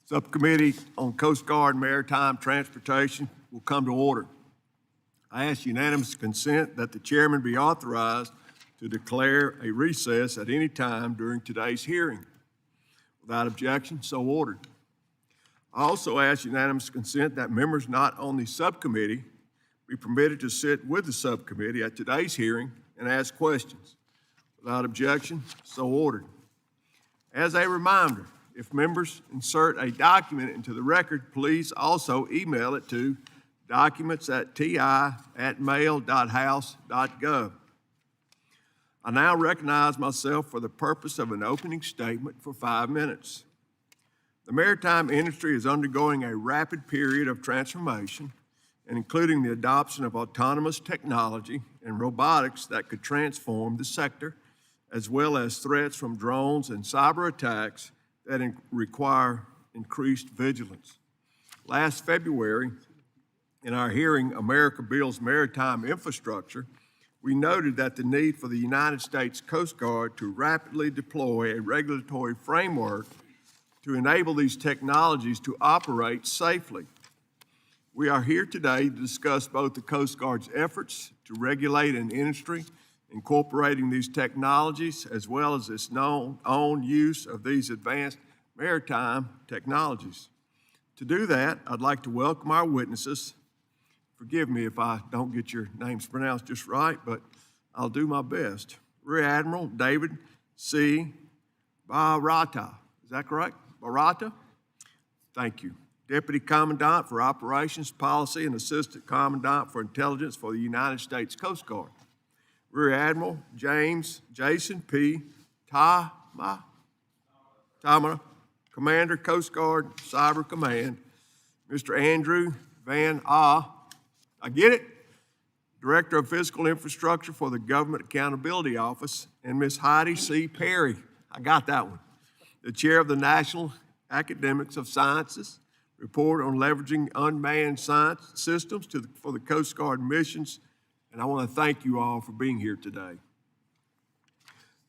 Subcommittee on Coast Guard and Maritime Transportation will come to order. I ask unanimous consent that the chairman be authorized to declare a recess at any time during today's hearing. Without objection, so ordered. I also ask unanimous consent that members not on the subcommittee be permitted to sit with the subcommittee at today's hearing and ask questions. Without objection, so ordered. As a reminder, if members insert a document into the record, please also email it to documents@ti@mail.house.gov. I now recognize myself for the purpose of an opening statement for 5 minutes. The maritime industry is undergoing a rapid period of transformation, and including the adoption of autonomous technology and robotics that could transform the sector, as well as threats from drones and cyber attacks that require increased vigilance. Last February, in our hearing, America Builds Maritime Infrastructure, we noted that the need for the United States Coast Guard to rapidly deploy a regulatory framework to enable these technologies to operate safely. We are here today to discuss both the Coast Guard's efforts to regulate an industry incorporating these technologies, as well as its own use of these advanced maritime technologies. To do that, I'd like to welcome our witnesses. Forgive me if I don't get your names pronounced just right, but I'll do my best. Rear Admiral David C. Barata, is that correct? Barata? Thank you. Deputy Commandant for Operations, Policy, and Assistant Commandant for Intelligence for the United States Coast Guard. Rear Admiral Jason P. Tamara, Commander, Coast Guard, Cyber Command. Mr. Andrew Van I get it? Director of Physical Infrastructure for the Government Accountability Office. And Ms. Heidi C. Perry, I got that one. The Chair of the National Academics of Sciences, report on leveraging unmanned science systems for the Coast Guard missions. And I want to thank you all for being here today.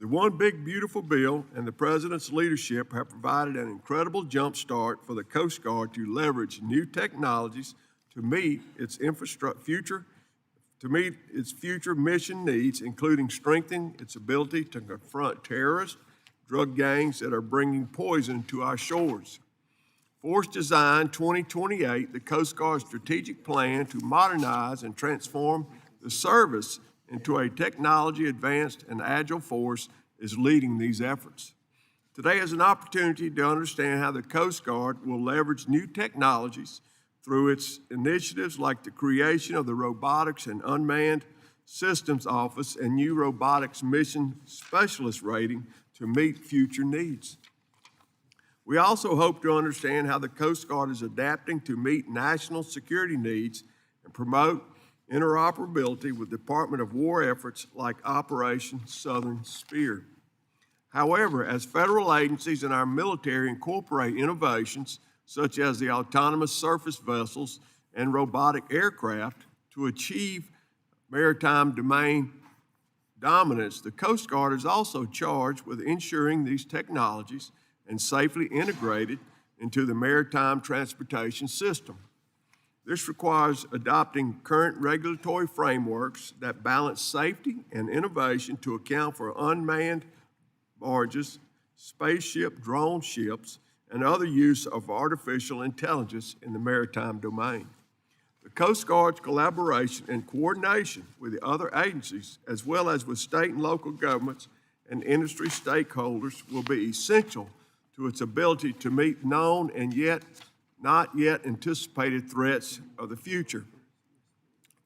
The One Big Beautiful Bill and the President's leadership have provided an incredible jump start for the Coast Guard to leverage new technologies to meet its future mission needs, including strengthening its ability to confront terrorists, drug gangs that are bringing poison to our shores. Force Design 2028, the Coast Guard's strategic plan to modernize and transform the service into a technology-advanced and agile force, is leading these efforts. Today is an opportunity to understand how the Coast Guard will leverage new technologies through its initiatives like the creation of the Robotics and Unmanned Systems Office and new Robotics Mission Specialist rating to meet future needs. We also hope to understand how the Coast Guard is adapting to meet national security needs and promote interoperability with Department of War efforts like Operation Southern Spear. However, as federal agencies and our military incorporate innovations such as the autonomous surface vessels and robotic aircraft to achieve maritime domain dominance, the Coast Guard is also charged with ensuring these technologies and safely integrated into the maritime transportation system. This requires adopting current regulatory frameworks that balance safety and innovation to account for unmanned barges, spaceship, drone ships, and other use of artificial intelligence in the maritime domain. The Coast Guard's collaboration and coordination with the other agencies, as well as with state and local governments and industry stakeholders, will be essential to its ability to meet known and not yet anticipated threats of the future.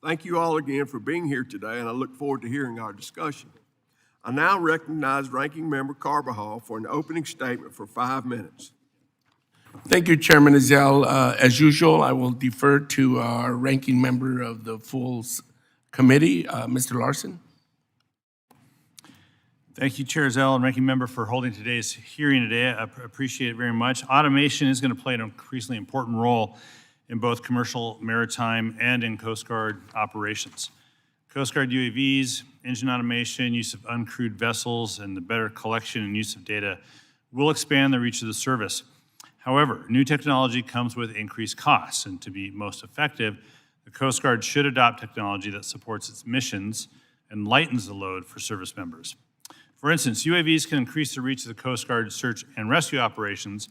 Thank you all again for being here today, and I look forward to hearing our discussion. I now recognize Ranking Member Carbajal for an opening statement for 5 minutes. Thank you, Chairman Ezell. As usual, I will defer to our ranking member of the full committee, Mr. Larson. Thank you, Chair Zell and Ranking Member, for holding today's hearing today. I appreciate it very much. Automation is going to play an increasingly important role in both commercial, maritime, and in Coast Guard operations. Coast Guard UAVs, engine automation, use of uncrewed vessels, and the better collection and use of data will expand the reach of the service. However, new technology comes with increased costs, and to be most effective, the Coast Guard should adopt technology that supports its missions and lightens the load for service members. For instance, UAVs can increase the reach of the Coast Guard search and rescue operations,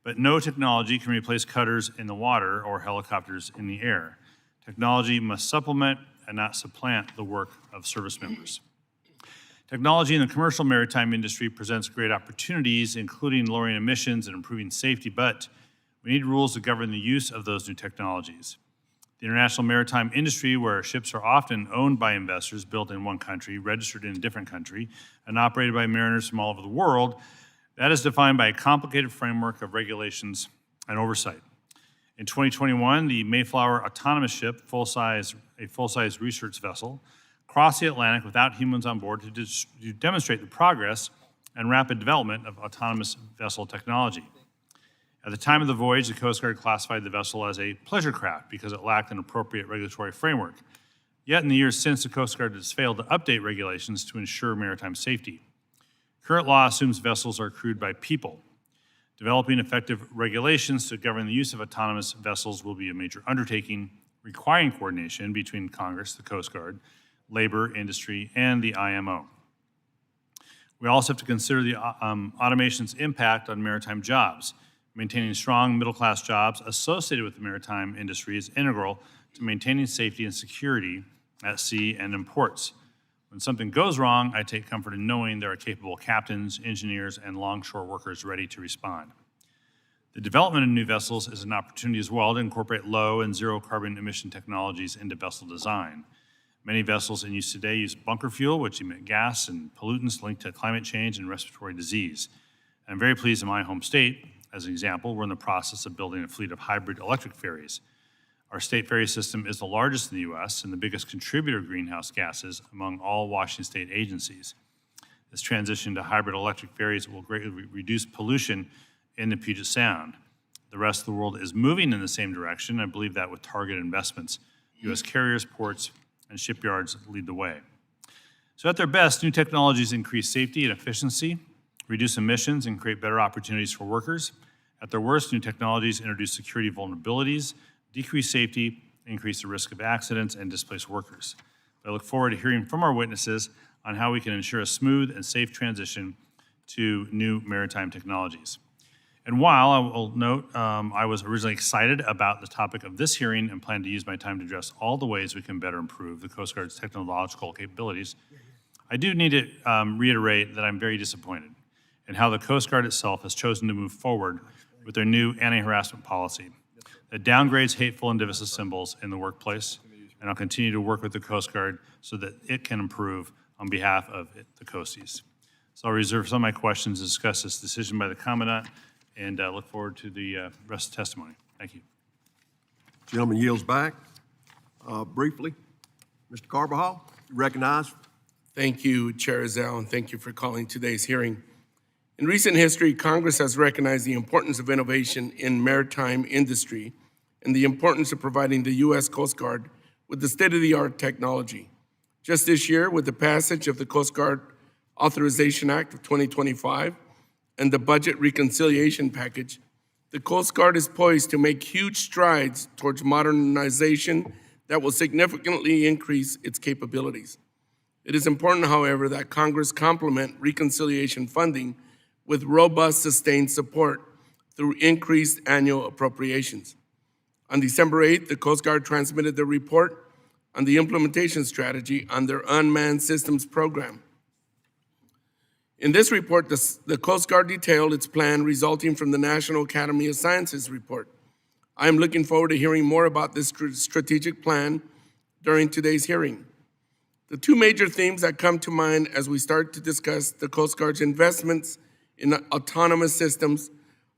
but no technology can replace cutters in the water or helicopters in the air. Technology must supplement and not supplant the work of service members. Technology in the commercial maritime industry presents great opportunities, including lowering emissions and improving safety, but we need rules to govern the use of those new technologies. The international maritime industry, where ships are often owned by investors built in one country, registered in a different country, and operated by mariners from all over the world, that is defined by a complicated framework of regulations and oversight. In 2021, the Mayflower autonomous ship, a full-size research vessel, crossed the Atlantic without humans on board to demonstrate the progress and rapid development of autonomous vessel technology. At the time of the voyage, the Coast Guard classified the vessel as a pleasure craft because it lacked an appropriate regulatory framework. Yet in the years since, the Coast Guard has failed to update regulations to ensure maritime safety. Current law assumes vessels are crewed by people. Developing effective regulations to govern the use of autonomous vessels will be a major undertaking, requiring coordination between Congress, the Coast Guard, labor, industry, and the IMO. We also have to consider the automation's impact on maritime jobs. Maintaining strong middle-class jobs associated with the maritime industry is integral to maintaining safety and security at sea and in ports. When something goes wrong, I take comfort in knowing there are capable captains, engineers, and longshore workers ready to respond. The development of new vessels is an opportunity as well to incorporate low and zero carbon emission technologies into vessel design. Many vessels in use today use bunker fuel, which emit gas and pollutants linked to climate change and respiratory disease. I'm very pleased in my home state. As an example, we're in the process of building a fleet of hybrid electric ferries. Our state ferry system is the largest in the U.S. and the biggest contributor of greenhouse gases among all Washington state agencies. This transition to hybrid electric ferries will greatly reduce pollution in the Puget Sound. The rest of the world is moving in the same direction. I believe that with targeted investments, U.S. carriers, ports, and shipyards lead the way. So at their best, new technologies increase safety and efficiency, reduce emissions, and create better opportunities for workers. At their worst, new technologies introduce security vulnerabilities, decrease safety, increase the risk of accidents, and displace workers. I look forward to hearing from our witnesses on how we can ensure a smooth and safe transition to new maritime technologies. And while I will note I was originally excited about the topic of this hearing and plan to use my time to address all the ways we can better improve the Coast Guard's technological capabilities, I do need to reiterate that I'm very disappointed in how the Coast Guard itself has chosen to move forward with their new anti-harassment policy that downgrades hateful and divisive symbols in the workplace, and I'll continue to work with the Coast Guard so that it can improve on behalf of the Coasties. So I'll reserve some of my questions to discuss this decision by the Commandant and look forward to the rest of the testimony. Thank you. Gentleman yields back. Briefly, Mr. Carbajal, you recognize. Thank you, Chair Ezell, and thank you for calling today's hearing. In recent history, Congress has recognized the importance of innovation in maritime industry and the importance of providing the U.S. Coast Guard with the state-of-the-art technology. Just this year, with the passage of the Coast Guard Authorization Act of 2025 and the Budget Reconciliation Package, the Coast Guard is poised to make huge strides towards modernization that will significantly increase its capabilities. It is important, however, that Congress complement reconciliation funding with robust, sustained support through increased annual appropriations. On December 8th, the Coast Guard transmitted the report on the implementation strategy on their unmanned systems program. In this report, the Coast Guard detailed its plan resulting from the National Academy of Sciences report. I am looking forward to hearing more about this strategic plan during today's hearing. The two major themes that come to mind as we start to discuss the Coast Guard's investments in autonomous systems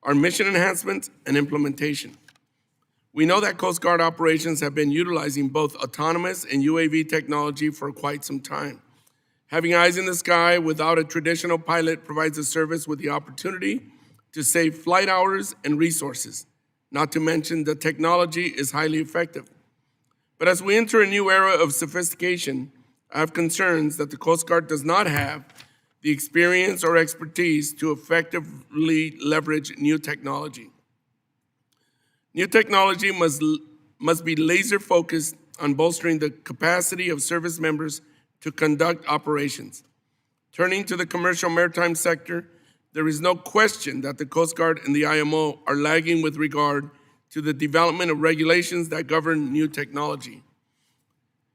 are mission enhancement and implementation. We know that Coast Guard operations have been utilizing both autonomous and UAV technology for quite some time. Having eyes in the sky without a traditional pilot provides the service with the opportunity to save flight hours and resources, not to mention the technology is highly effective. But as we enter a new era of sophistication, I have concerns that the Coast Guard does not have the experience or expertise to effectively leverage new technology. New technology must be laser-focused on bolstering the capacity of service members to conduct operations. Turning to the commercial maritime sector, there is no question that the Coast Guard and the IMO are lagging with regard to the development of regulations that govern new technology.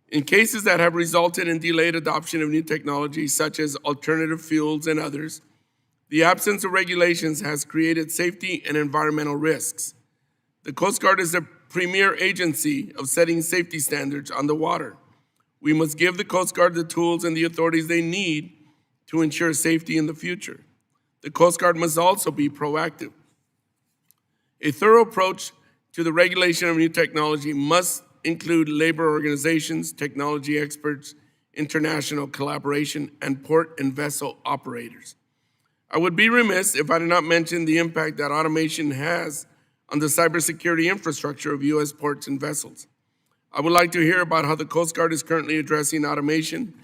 In cases that have resulted in delayed adoption of new technology, such as alternative fuels and others, the absence of regulations has created safety and environmental risks. The Coast Guard is the premier agency of setting safety standards on the water. We must give the Coast Guard the tools and the authorities they need to ensure safety in the future. The Coast Guard must also be proactive. A thorough approach to the regulation of new technology must include labor organizations, technology experts, international collaboration, and port and vessel operators. I would be remiss if I did not mention the impact that automation has on the cybersecurity infrastructure of U.S. ports and vessels. I would like to hear about how the Coast Guard is currently addressing automation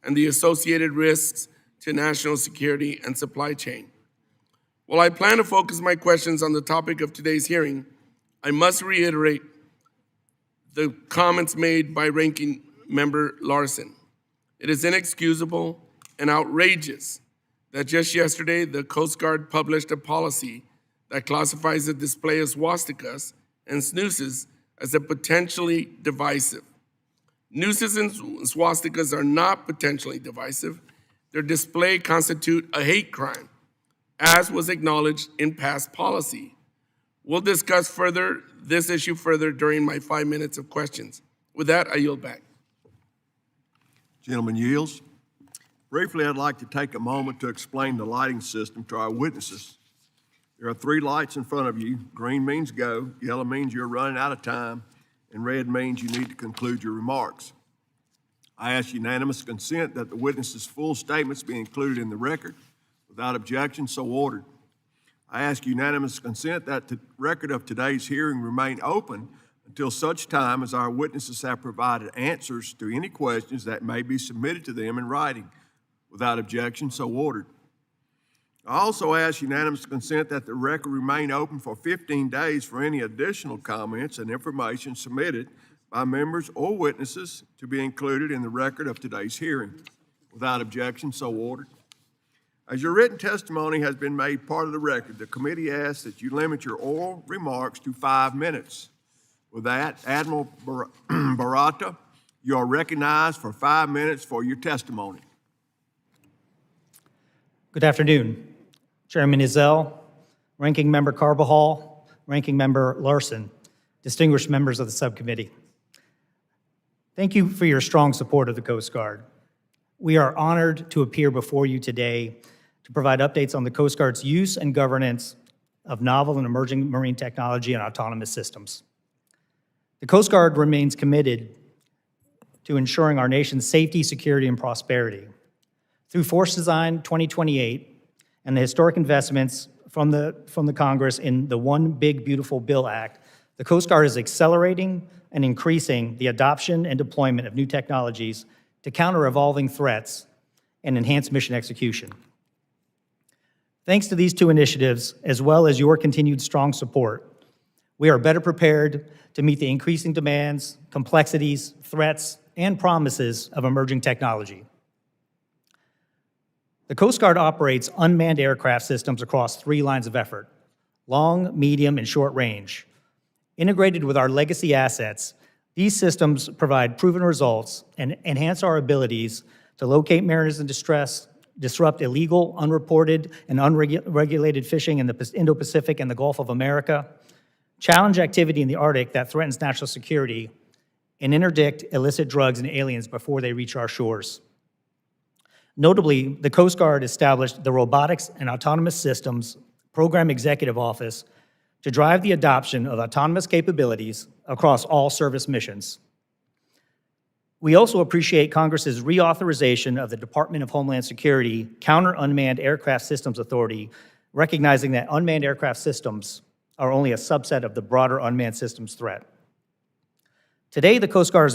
and the associated risks to national security and supply chain. While I plan to focus my questions on the topic of today's hearing, I must reiterate the comments made by Ranking Member Larson. It is inexcusable and outrageous that just yesterday the Coast Guard published a policy that classifies the display of swastikas and snoozes as a potentially divisive. Nooses and swastikas are not potentially divisive. Their display constitute a hate crime, as was acknowledged in past policy. We'll discuss this issue further during my 5 minutes of questions. With that, I yield back. Gentleman yields. Briefly, I'd like to take a moment to explain the lighting system to our witnesses. There are 3 lights in front of you. Green means go, yellow means you're running out of time, and red means you need to conclude your remarks. I ask unanimous consent that the witness's full statements be included in the record. Without objection, so ordered. I ask unanimous consent that the record of today's hearing remain open until such time as our witnesses have provided answers to any questions that may be submitted to them in writing. Without objection, so ordered. I also ask unanimous consent that the record remain open for 15 days for any additional comments and information submitted by members or witnesses to be included in the record of today's hearing. Without objection, so ordered. As your written testimony has been made part of the record, the committee asks that you limit your oral remarks to 5 minutes. With that, Admiral Barata, you are recognized for 5 minutes for your testimony. Good afternoon, Chairman Izell, Ranking Member Carbajal, Ranking Member Larson, distinguished members of the subcommittee. Thank you for your strong support of the Coast Guard. We are honored to appear before you today to provide updates on the Coast Guard's use and governance of novel and emerging marine technology and autonomous systems. The Coast Guard remains committed to ensuring our nation's safety, security, and prosperity. Through Force Design 2028 and the historic investments from the Congress in the One Big Beautiful Bill Act, the Coast Guard is accelerating and increasing the adoption and deployment of new technologies to counter evolving threats and enhance mission execution. Thanks to these 2 initiatives, as well as your continued strong support, we are better prepared to meet the increasing demands, complexities, threats, and promises of emerging technology. The Coast Guard operates unmanned aircraft systems across 3 lines of effort: long, medium, and short range. Integrated with our legacy assets, these systems provide proven results and enhance our abilities to locate mariners in distress, disrupt illegal, unreported, and unregulated fishing in the Indo-Pacific and the Gulf of America, challenge activity in the Arctic that threatens national security, and interdict illicit drugs and aliens before they reach our shores. Notably, the Coast Guard established the Robotics and Autonomous Systems Program Executive Office to drive the adoption of autonomous capabilities across all service missions. We also appreciate Congress's reauthorization of the Department of Homeland Security Counter Unmanned Aircraft Systems Authority, recognizing that unmanned aircraft systems are only a subset of the broader unmanned systems threat. Today, the Coast Guard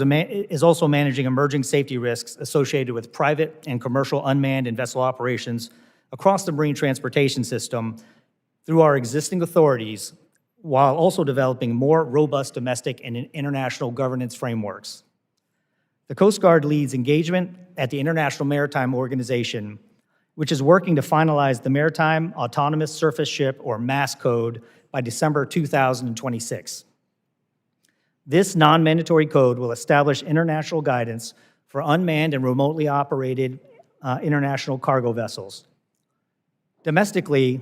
is also managing emerging safety risks associated with private and commercial unmanned and vessel operations across the marine transportation system through our existing authorities, while also developing more robust domestic and international governance frameworks. The Coast Guard leads engagement at the International Maritime Organization, which is working to finalize the Maritime Autonomous Surface Ship, or MAS code, by December 2026. This non-mandatory code will establish international guidance for unmanned and remotely operated international cargo vessels. Domestically,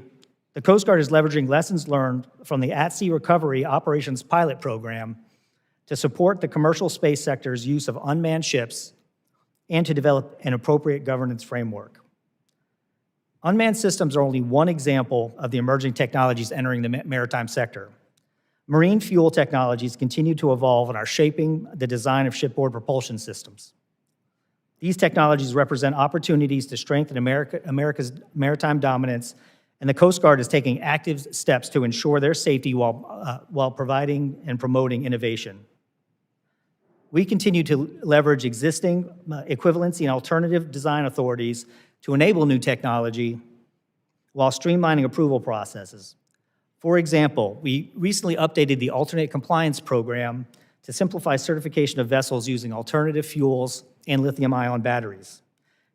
the Coast Guard is leveraging lessons learned from the At-Sea Recovery Operations Pilot Program to support the commercial space sector's use of unmanned ships and to develop an appropriate governance framework. Unmanned systems are only one example of the emerging technologies entering the maritime sector. Marine fuel technologies continue to evolve and are shaping the design of shipboard propulsion systems. These technologies represent opportunities to strengthen America's maritime dominance, and the Coast Guard is taking active steps to ensure their safety while providing and promoting innovation. We continue to leverage existing equivalency and alternative design authorities to enable new technology while streamlining approval processes. For example, we recently updated the Alternate Compliance Program to simplify certification of vessels using alternative fuels and lithium-ion batteries,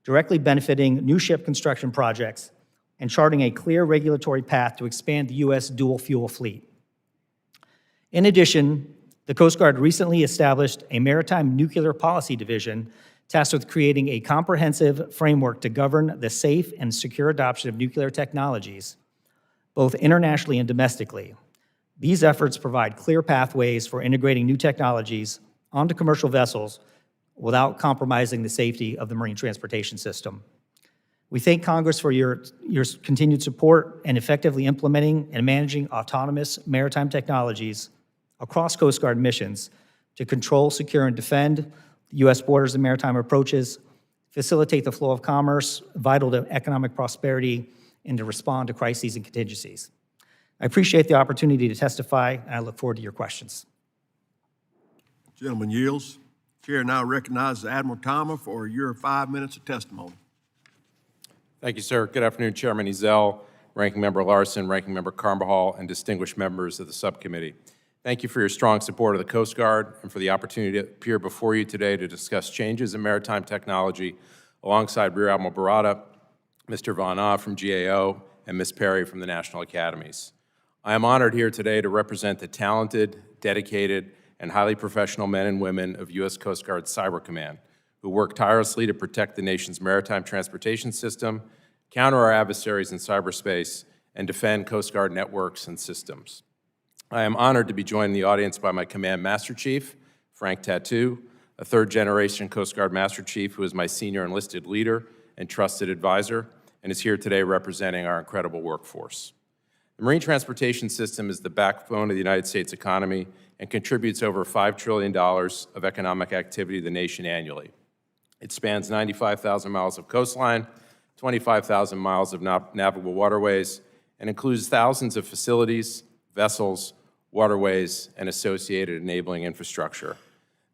directly benefiting new ship construction projects and charting a clear regulatory path to expand the U.S. dual-fuel fleet. In addition, the Coast Guard recently established a Maritime Nuclear Policy Division tasked with creating a comprehensive framework to govern the safe and secure adoption of nuclear technologies, both internationally and domestically. These efforts provide clear pathways for integrating new technologies onto commercial vessels without compromising the safety of the marine transportation system. We thank Congress for your continued support in effectively implementing and managing autonomous maritime technologies across Coast Guard missions to control, secure, and defend U.S. borders and maritime approaches, facilitate the flow of commerce, vital to economic prosperity, and to respond to crises and contingencies. I appreciate the opportunity to testify, and I look forward to your questions. Gentleman yields. Chair now recognizes Admiral Thomas for your 5 minutes of testimony. Thank you, sir. Good afternoon, Chairman Ezell, Ranking Member Larson, Ranking Member Carvajal, and distinguished members of the subcommittee. Thank you for your strong support of the Coast Guard and for the opportunity to appear before you today to discuss changes in maritime technology alongside Rear Admiral Barada, Mr. Von Ah from GAO, and Ms. Perry from the National Academies. I am honored here today to represent the talented, dedicated, and highly professional men and women of U.S. Coast Guard Cyber Command, who work tirelessly to protect the nation's maritime transportation system, counter our adversaries in cyberspace, and defend Coast Guard networks and systems. I am honored to be joined in the audience by my Command Master Chief, Frank Tattoo, a third-generation Coast Guard Master Chief who is my senior enlisted leader and trusted advisor, and is here today representing our incredible workforce. The marine transportation system is the backbone of the United States economy and contributes over $5 trillion of economic activity to the nation annually. It spans 95,000 miles of coastline, 25,000 miles of navigable waterways, and includes thousands of facilities, vessels, waterways, and associated enabling infrastructure.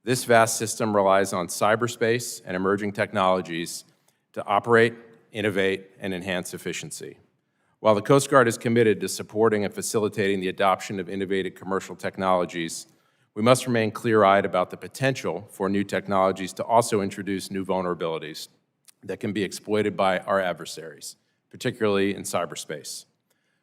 This vast system relies on cyberspace and emerging technologies to operate, innovate, and enhance efficiency. While the Coast Guard is committed to supporting and facilitating the adoption of innovative commercial technologies, we must remain clear-eyed about the potential for new technologies to also introduce new vulnerabilities that can be exploited by our adversaries, particularly in cyberspace.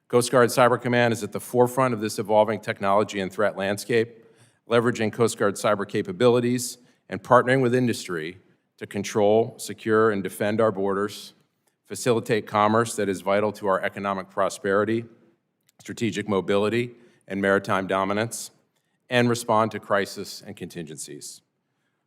Coast Guard Cyber Command is at the forefront of this evolving technology and threat landscape, leveraging Coast Guard cyber capabilities and partnering with industry to control, secure, and defend our borders, facilitate commerce that is vital to our economic prosperity, strategic mobility, and maritime dominance, and respond to crisis and contingencies.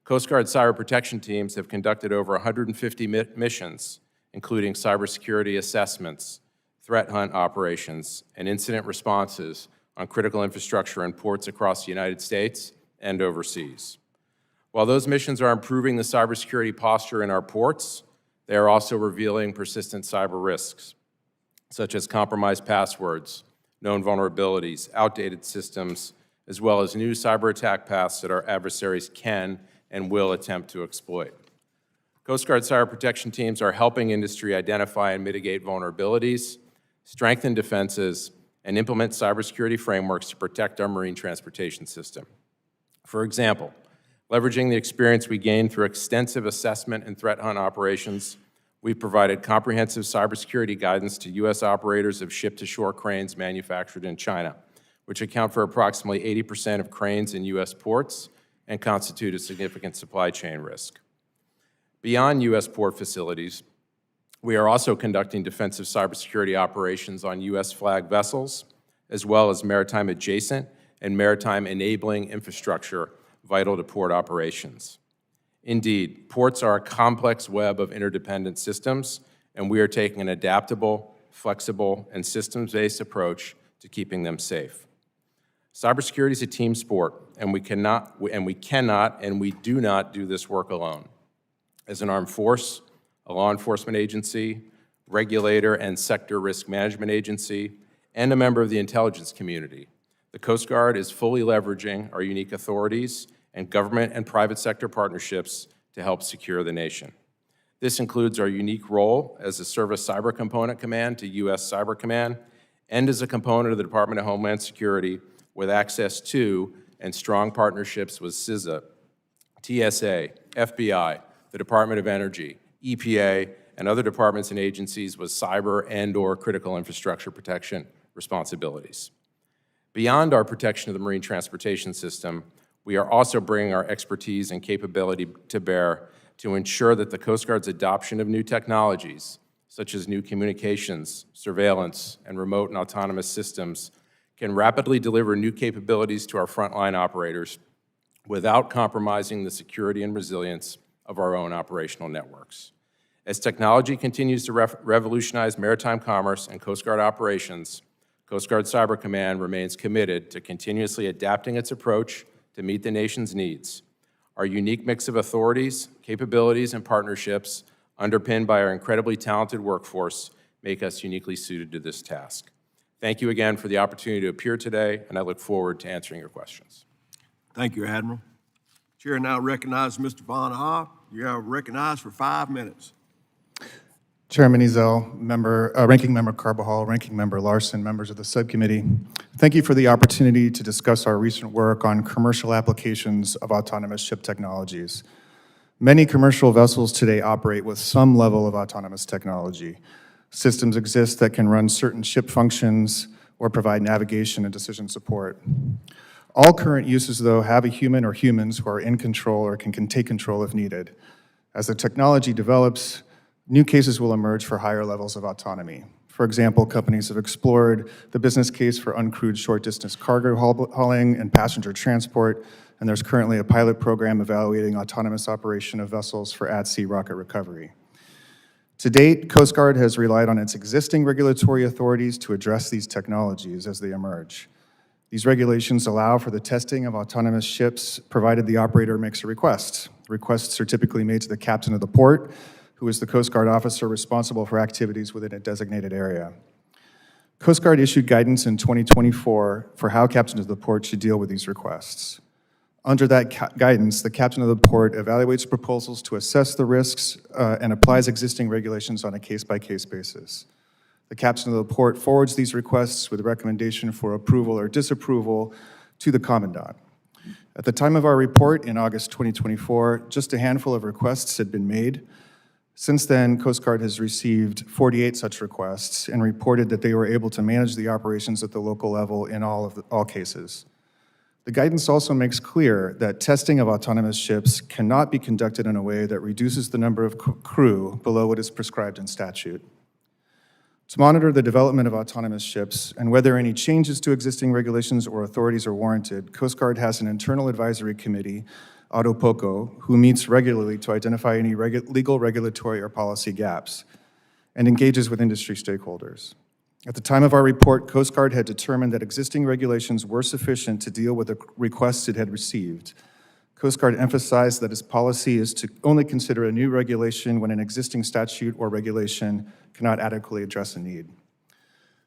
Coast Guard cyber protection teams have conducted over 150 missions, including cybersecurity assessments, threat hunt operations, and incident responses on critical infrastructure and ports across the United States and overseas. While those missions are improving the cybersecurity posture in our ports, they are also revealing persistent cyber risks, such as compromised passwords, known vulnerabilities, outdated systems, as well as new cyber attack paths that our adversaries can and will attempt to exploit. Coast Guard cyber protection teams are helping industry identify and mitigate vulnerabilities, strengthen defenses, and implement cybersecurity frameworks to protect our marine transportation system. For example, leveraging the experience we gained through extensive assessment and threat hunt operations, we've provided comprehensive cybersecurity guidance to U.S. operators of ship-to-shore cranes manufactured in China, which account for approximately 80% of cranes in U.S. ports and constitute a significant supply chain risk. Beyond U.S. port facilities, we are also conducting defensive cybersecurity operations on U.S. flag vessels, as well as maritime adjacent and maritime enabling infrastructure vital to port operations. Indeed, ports are a complex web of interdependent systems, and we are taking an adaptable, flexible, and systems-based approach to keeping them safe. Cybersecurity is a team sport, and we do not do this work alone. As an armed force, a law enforcement agency, regulator and sector risk management agency, and a member of the intelligence community, the Coast Guard is fully leveraging our unique authorities and government and private sector partnerships to help secure the nation. This includes our unique role as a Service Cyber Component Command to U.S. Cyber Command and as a component of the Department of Homeland Security with access to and strong partnerships with CISA, TSA, FBI, the Department of Energy, EPA, and other departments and agencies with cyber and/or critical infrastructure protection responsibilities. Beyond our protection of the marine transportation system, we are also bringing our expertise and capability to bear to ensure that the Coast Guard's adoption of new technologies, such as new communications, surveillance, and remote and autonomous systems, can rapidly deliver new capabilities to our frontline operators without compromising the security and resilience of our own operational networks. As technology continues to revolutionize maritime commerce and Coast Guard operations, Coast Guard Cyber Command remains committed to continuously adapting its approach to meet the nation's needs. Our unique mix of authorities, capabilities, and partnerships, underpinned by our incredibly talented workforce, make us uniquely suited to this task. Thank you again for the opportunity to appear today, and I look forward to answering your questions. Thank you, Admiral. Chair now recognizes Mr. Von Ha. You are recognized for 5 minutes. Chairman Ezell, Ranking Member Carbajal, Ranking Member Larson, members of the subcommittee, thank you for the opportunity to discuss our recent work on commercial applications of autonomous ship technologies. Many commercial vessels today operate with some level of autonomous technology. Systems exist that can run certain ship functions or provide navigation and decision support. All current uses, though, have a human or humans who are in control or can take control if needed. As the technology develops, new cases will emerge for higher levels of autonomy. For example, companies have explored the business case for uncrewed short-distance cargo hauling and passenger transport, and there's currently a pilot program evaluating autonomous operation of vessels for at-sea rocket recovery. To date, Coast Guard has relied on its existing regulatory authorities to address these technologies as they emerge. These regulations allow for the testing of autonomous ships, provided the operator makes a request. Requests are typically made to the captain of the port, who is the Coast Guard officer responsible for activities within a designated area. Coast Guard issued guidance in 2024 for how captains of the port should deal with these requests. Under that guidance, the captain of the port evaluates proposals to assess the risks and applies existing regulations on a case-by-case basis. The captain of the port forwards these requests with a recommendation for approval or disapproval to the commandant. At the time of our report in August 2024, just a handful of requests had been made. Since then, Coast Guard has received 48 such requests and reported that they were able to manage the operations at the local level in all cases. The guidance also makes clear that testing of autonomous ships cannot be conducted in a way that reduces the number of crew below what is prescribed in statute. To monitor the development of autonomous ships and whether any changes to existing regulations or authorities are warranted, Coast Guard has an internal advisory committee, AutoPOCO, who meets regularly to identify any legal, regulatory, or policy gaps and engages with industry stakeholders. At the time of our report, Coast Guard had determined that existing regulations were sufficient to deal with the requests it had received. Coast Guard emphasized that its policy is to only consider a new regulation when an existing statute or regulation cannot adequately address a need.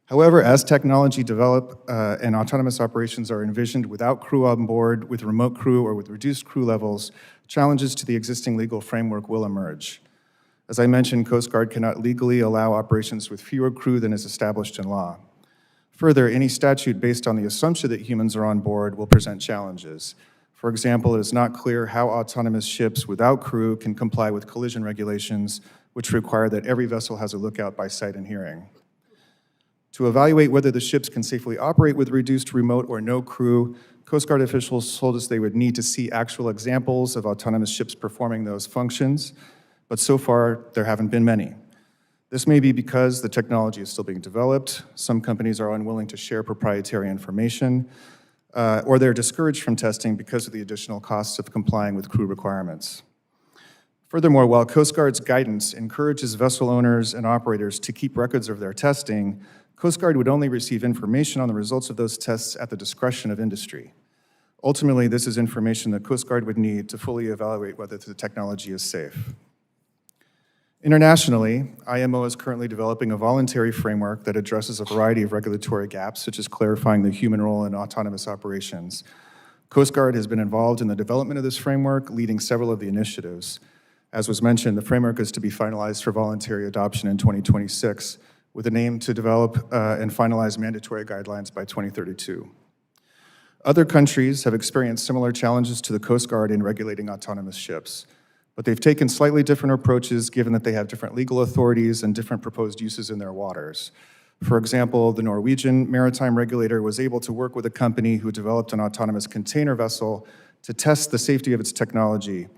However, as technology develops and autonomous operations are envisioned without crew on board, with remote crew, or with reduced crew levels, challenges to the existing legal framework will emerge. As I mentioned, Coast Guard cannot legally allow operations with fewer crew than is established in law. Further, any statute based on the assumption that humans are on board will present challenges. For example, it is not clear how autonomous ships without crew can comply with collision regulations, which require that every vessel has a lookout by sight and hearing. To evaluate whether the ships can safely operate with reduced remote or no crew, Coast Guard officials told us they would need to see actual examples of autonomous ships performing those functions, but so far there haven't been many. This may be because the technology is still being developed, some companies are unwilling to share proprietary information, or they're discouraged from testing because of the additional costs of complying with crew requirements. Furthermore, while Coast Guard's guidance encourages vessel owners and operators to keep records of their testing, Coast Guard would only receive information on the results of those tests at the discretion of industry. Ultimately, this is information that Coast Guard would need to fully evaluate whether the technology is safe. Internationally, IMO is currently developing a voluntary framework that addresses a variety of regulatory gaps, such as clarifying the human role in autonomous operations. Coast Guard has been involved in the development of this framework, leading several of the initiatives. As was mentioned, the framework is to be finalized for voluntary adoption in 2026, with an aim to develop and finalize mandatory guidelines by 2032. Other countries have experienced similar challenges to the Coast Guard in regulating autonomous ships, but they've taken slightly different approaches given that they have different legal authorities and different proposed uses in their waters. For example, the Norwegian maritime regulator was able to work with a company who developed an autonomous container vessel to test the safety of its technology,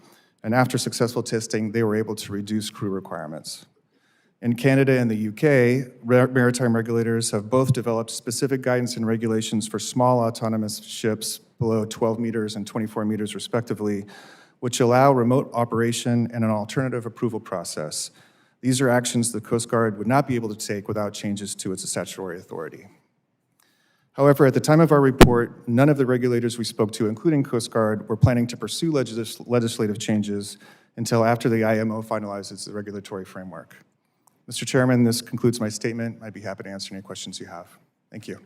and after successful testing, they were able to reduce crew requirements. In Canada and the UK, maritime regulators have both developed specific guidance and regulations for small autonomous ships below 12 meters and 24 meters respectively, which allow remote operation and an alternative approval process. These are actions the Coast Guard would not be able to take without changes to its statutory authority. However, at the time of our report, none of the regulators we spoke to, including Coast Guard, were planning to pursue legislative changes until after the IMO finalizes the regulatory framework. Mr. Chairman, this concludes my statement. I'd be happy to answer any questions you have. Thank you.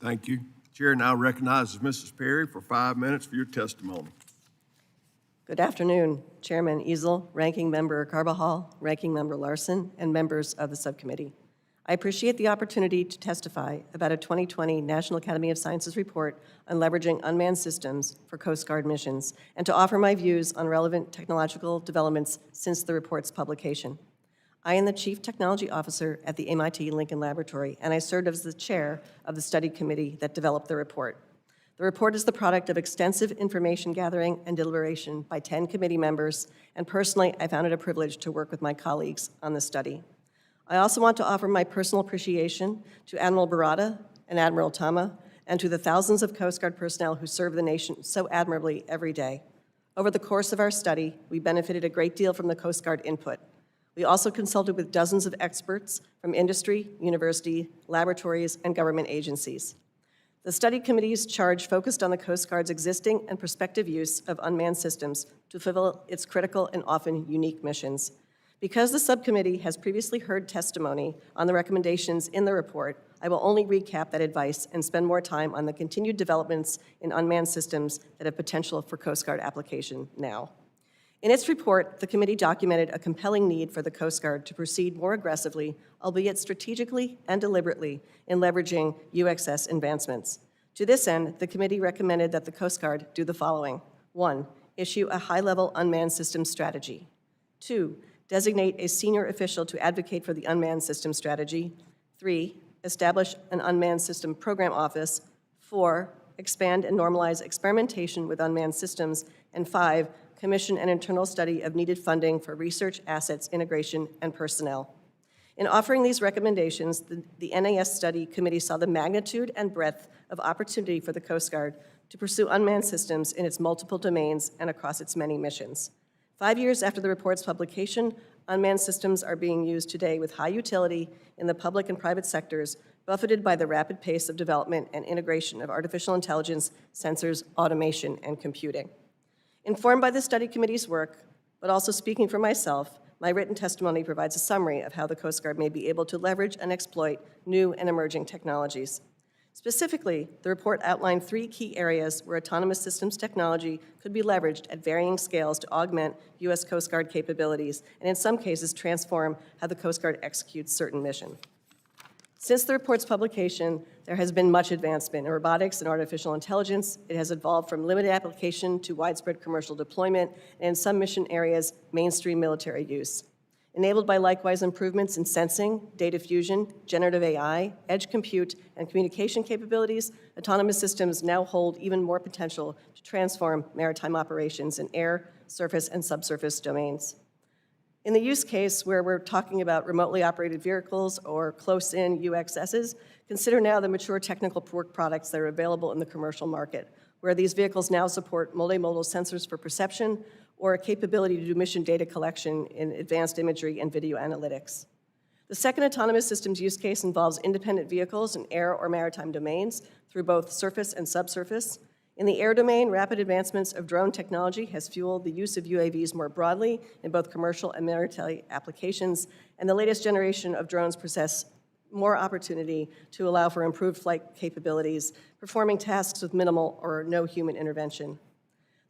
Thank you. Chair now recognizes Mrs. Perry for 5 minutes for your testimony. Good afternoon, Chairman Easel, Ranking Member Carbajal, Ranking Member Larson, and members of the subcommittee. I appreciate the opportunity to testify about a 2020 National Academy of Sciences report on leveraging unmanned systems for Coast Guard missions, and to offer my views on relevant technological developments since the report's publication. I am the Chief Technology Officer at the MIT Lincoln Laboratory, and I served as the chair of the study committee that developed the report. The report is the product of extensive information gathering and deliberation by 10 committee members, and personally, I found it a privilege to work with my colleagues on the study. I also want to offer my personal appreciation to Admiral Barada and Admiral Tama, and to the thousands of Coast Guard personnel who serve the nation so admirably every day. Over the course of our study, we benefited a great deal from the Coast Guard input. We also consulted with dozens of experts from industry, university, laboratories, and government agencies. The study committee's charge focused on the Coast Guard's existing and prospective use of unmanned systems to fulfill its critical and often unique missions. Because the subcommittee has previously heard testimony on the recommendations in the report, I will only recap that advice and spend more time on the continued developments in unmanned systems that have potential for Coast Guard application now. In its report, the committee documented a compelling need for the Coast Guard to proceed more aggressively, albeit strategically and deliberately, in leveraging UXS advancements. To this end, the committee recommended that the Coast Guard do the following. 1, issue a high-level unmanned systems strategy. 2, designate a senior official to advocate for the unmanned system strategy. 3, establish an unmanned system program office. 4, expand and normalize experimentation with unmanned systems. And 5, commission an internal study of needed funding for research, assets, integration, and personnel. In offering these recommendations, the NAS Study Committee saw the magnitude and breadth of opportunity for the Coast Guard to pursue unmanned systems in its multiple domains and across its many missions. 5 years after the report's publication, unmanned systems are being used today with high utility in the public and private sectors, buffeted by the rapid pace of development and integration of artificial intelligence, sensors, automation, and computing. Informed by the study committee's work, but also speaking for myself, my written testimony provides a summary of how the Coast Guard may be able to leverage and exploit new and emerging technologies. Specifically, the report outlined 3 key areas where autonomous systems technology could be leveraged at varying scales to augment U.S. Coast Guard capabilities, and in some cases transform how the Coast Guard executes certain missions. Since the report's publication, there has been much advancement in robotics and artificial intelligence. It has evolved from limited application to widespread commercial deployment, and in some mission areas, mainstream military use. Enabled by likewise improvements in sensing, data fusion, generative AI, edge compute, and communication capabilities, autonomous systems now hold even more potential to transform maritime operations in air, surface, and subsurface domains. In the use case where we're talking about remotely operated vehicles or close-in UXSs, consider now the mature technical work products that are available in the commercial market, where these vehicles now support multimodal sensors for perception or a capability to do mission data collection in advanced imagery and video analytics. The second autonomous systems use case involves independent vehicles in air or maritime domains through both surface and subsurface. In the air domain, rapid advancements of drone technology has fueled the use of UAVs more broadly in both commercial and military applications, and the latest generation of drones possess more opportunity to allow for improved flight capabilities, performing tasks with minimal or no human intervention.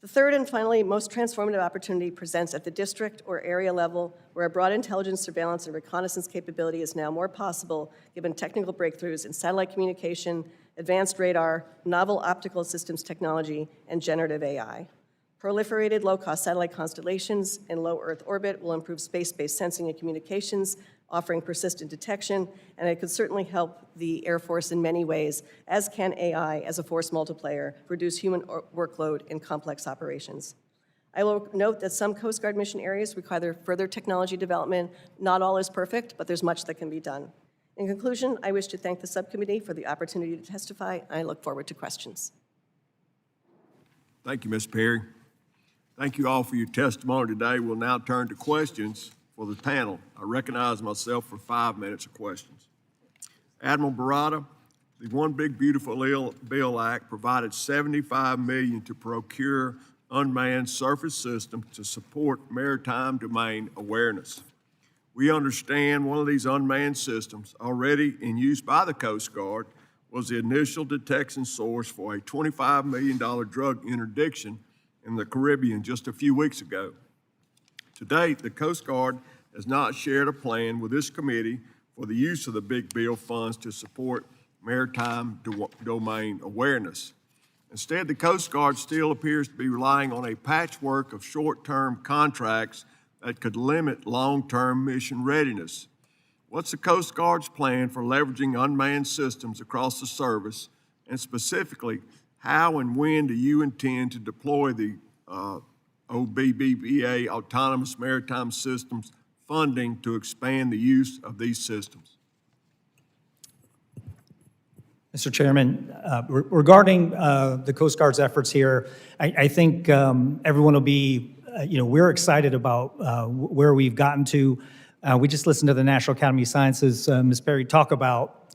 The third and finally most transformative opportunity presents at the district or area level, where a broad intelligence, surveillance, and reconnaissance capability is now more possible given technical breakthroughs in satellite communication, advanced radar, novel optical systems technology, and generative AI. Proliferated low-cost satellite constellations in low Earth orbit will improve space-based sensing and communications, offering persistent detection, and it could certainly help the Air Force in many ways, as can AI as a force multiplier, reduce human workload in complex operations. I will note that some Coast Guard mission areas require further technology development. Not all is perfect, but there's much that can be done. In conclusion, I wish to thank the subcommittee for the opportunity to testify, and I look forward to questions. Thank you, Ms. Perry. Thank you all for your testimony today. We'll now turn to questions for the panel. I recognize myself for 5 minutes of questions. Admiral Barata, the One Big Beautiful Bill Act provided $75 million to procure unmanned surface systems to support maritime domain awareness. We understand one of these unmanned systems already in use by the Coast Guard was the initial detection source for a $25 million drug interdiction in the Caribbean just a few weeks ago. To date, the Coast Guard has not shared a plan with this committee for the use of the Big Bill funds to support maritime domain awareness. Instead, the Coast Guard still appears to be relying on a patchwork of short-term contracts that could limit long-term mission readiness. What's the Coast Guard's plan for leveraging unmanned systems across the service, and specifically, how and when do you intend to deploy the OBBBA Autonomous Maritime Systems funding to expand the use of these systems? Mr. Chairman, regarding the Coast Guard's efforts here, I think everyone will be, we're excited about where we've gotten to. We just listened to the National Academy of Sciences, Ms. Perry, talk about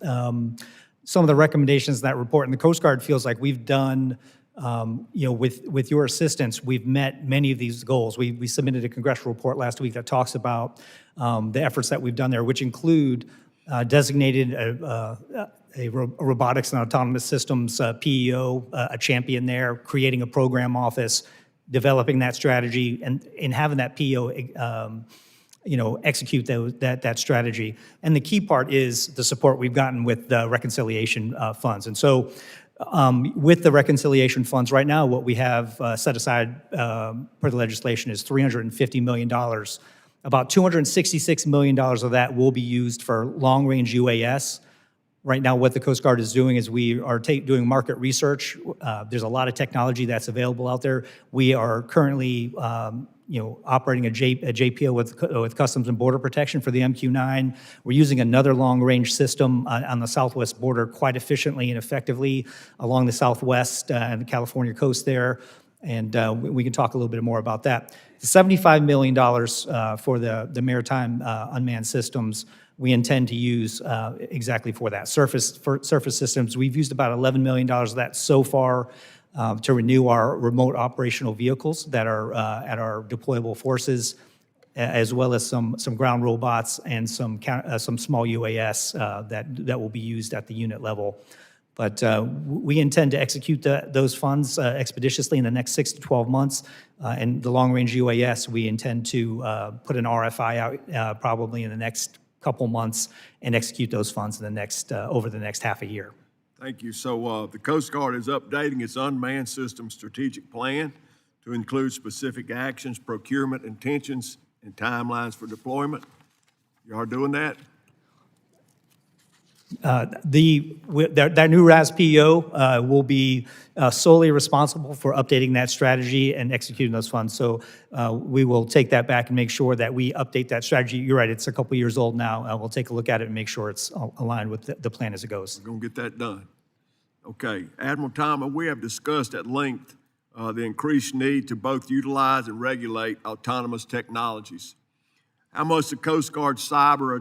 some of the recommendations in that report, and the Coast Guard feels like we've done, with your assistance, we've met many of these goals. We submitted a congressional report last week that talks about the efforts that we've done there, which include designated a robotics and autonomous systems PEO, a champion there, creating a program office, developing that strategy, and having that PEO execute that strategy. And the key part is the support we've gotten with the reconciliation funds. And so with the reconciliation funds right now, what we have set aside per the legislation is $350 million. About $266 million of that will be used for long-range UAS. Right now, what the Coast Guard is doing is we are doing market research. There's a lot of technology that's available out there. We are currently, operating a JPO with Customs and Border Protection for the MQ-9. We're using another long-range system on the southwest border quite efficiently and effectively along the southwest and the California coast there. And we can talk a little bit more about that. The $75 million for the maritime unmanned systems we intend to use exactly for that. Surface systems, we've used about $11 million of that so far to renew our remote operational vehicles that are at our deployable forces, as well as some ground robots and some small UAS that will be used at the unit level. But we intend to execute those funds expeditiously in the next 6 to 12 months. And the long-range UAS, we intend to put an RFI out probably in the next couple months and execute those funds in the next, over the next half a year. Thank you. So the Coast Guard is updating its unmanned system strategic plan to include specific actions, procurement intentions, and timelines for deployment. You are doing that? That new RAS-PO will be solely responsible for updating that strategy and executing those funds. So we will take that back and make sure that we update that strategy. You're right, it's a couple years old now. We'll take a look at it and make sure it's aligned with the plan as it goes. We're gonna get that done. Okay, Admiral Thomas, we have discussed at length the increased need to both utilize and regulate autonomous technologies. How must the Coast Guard cyber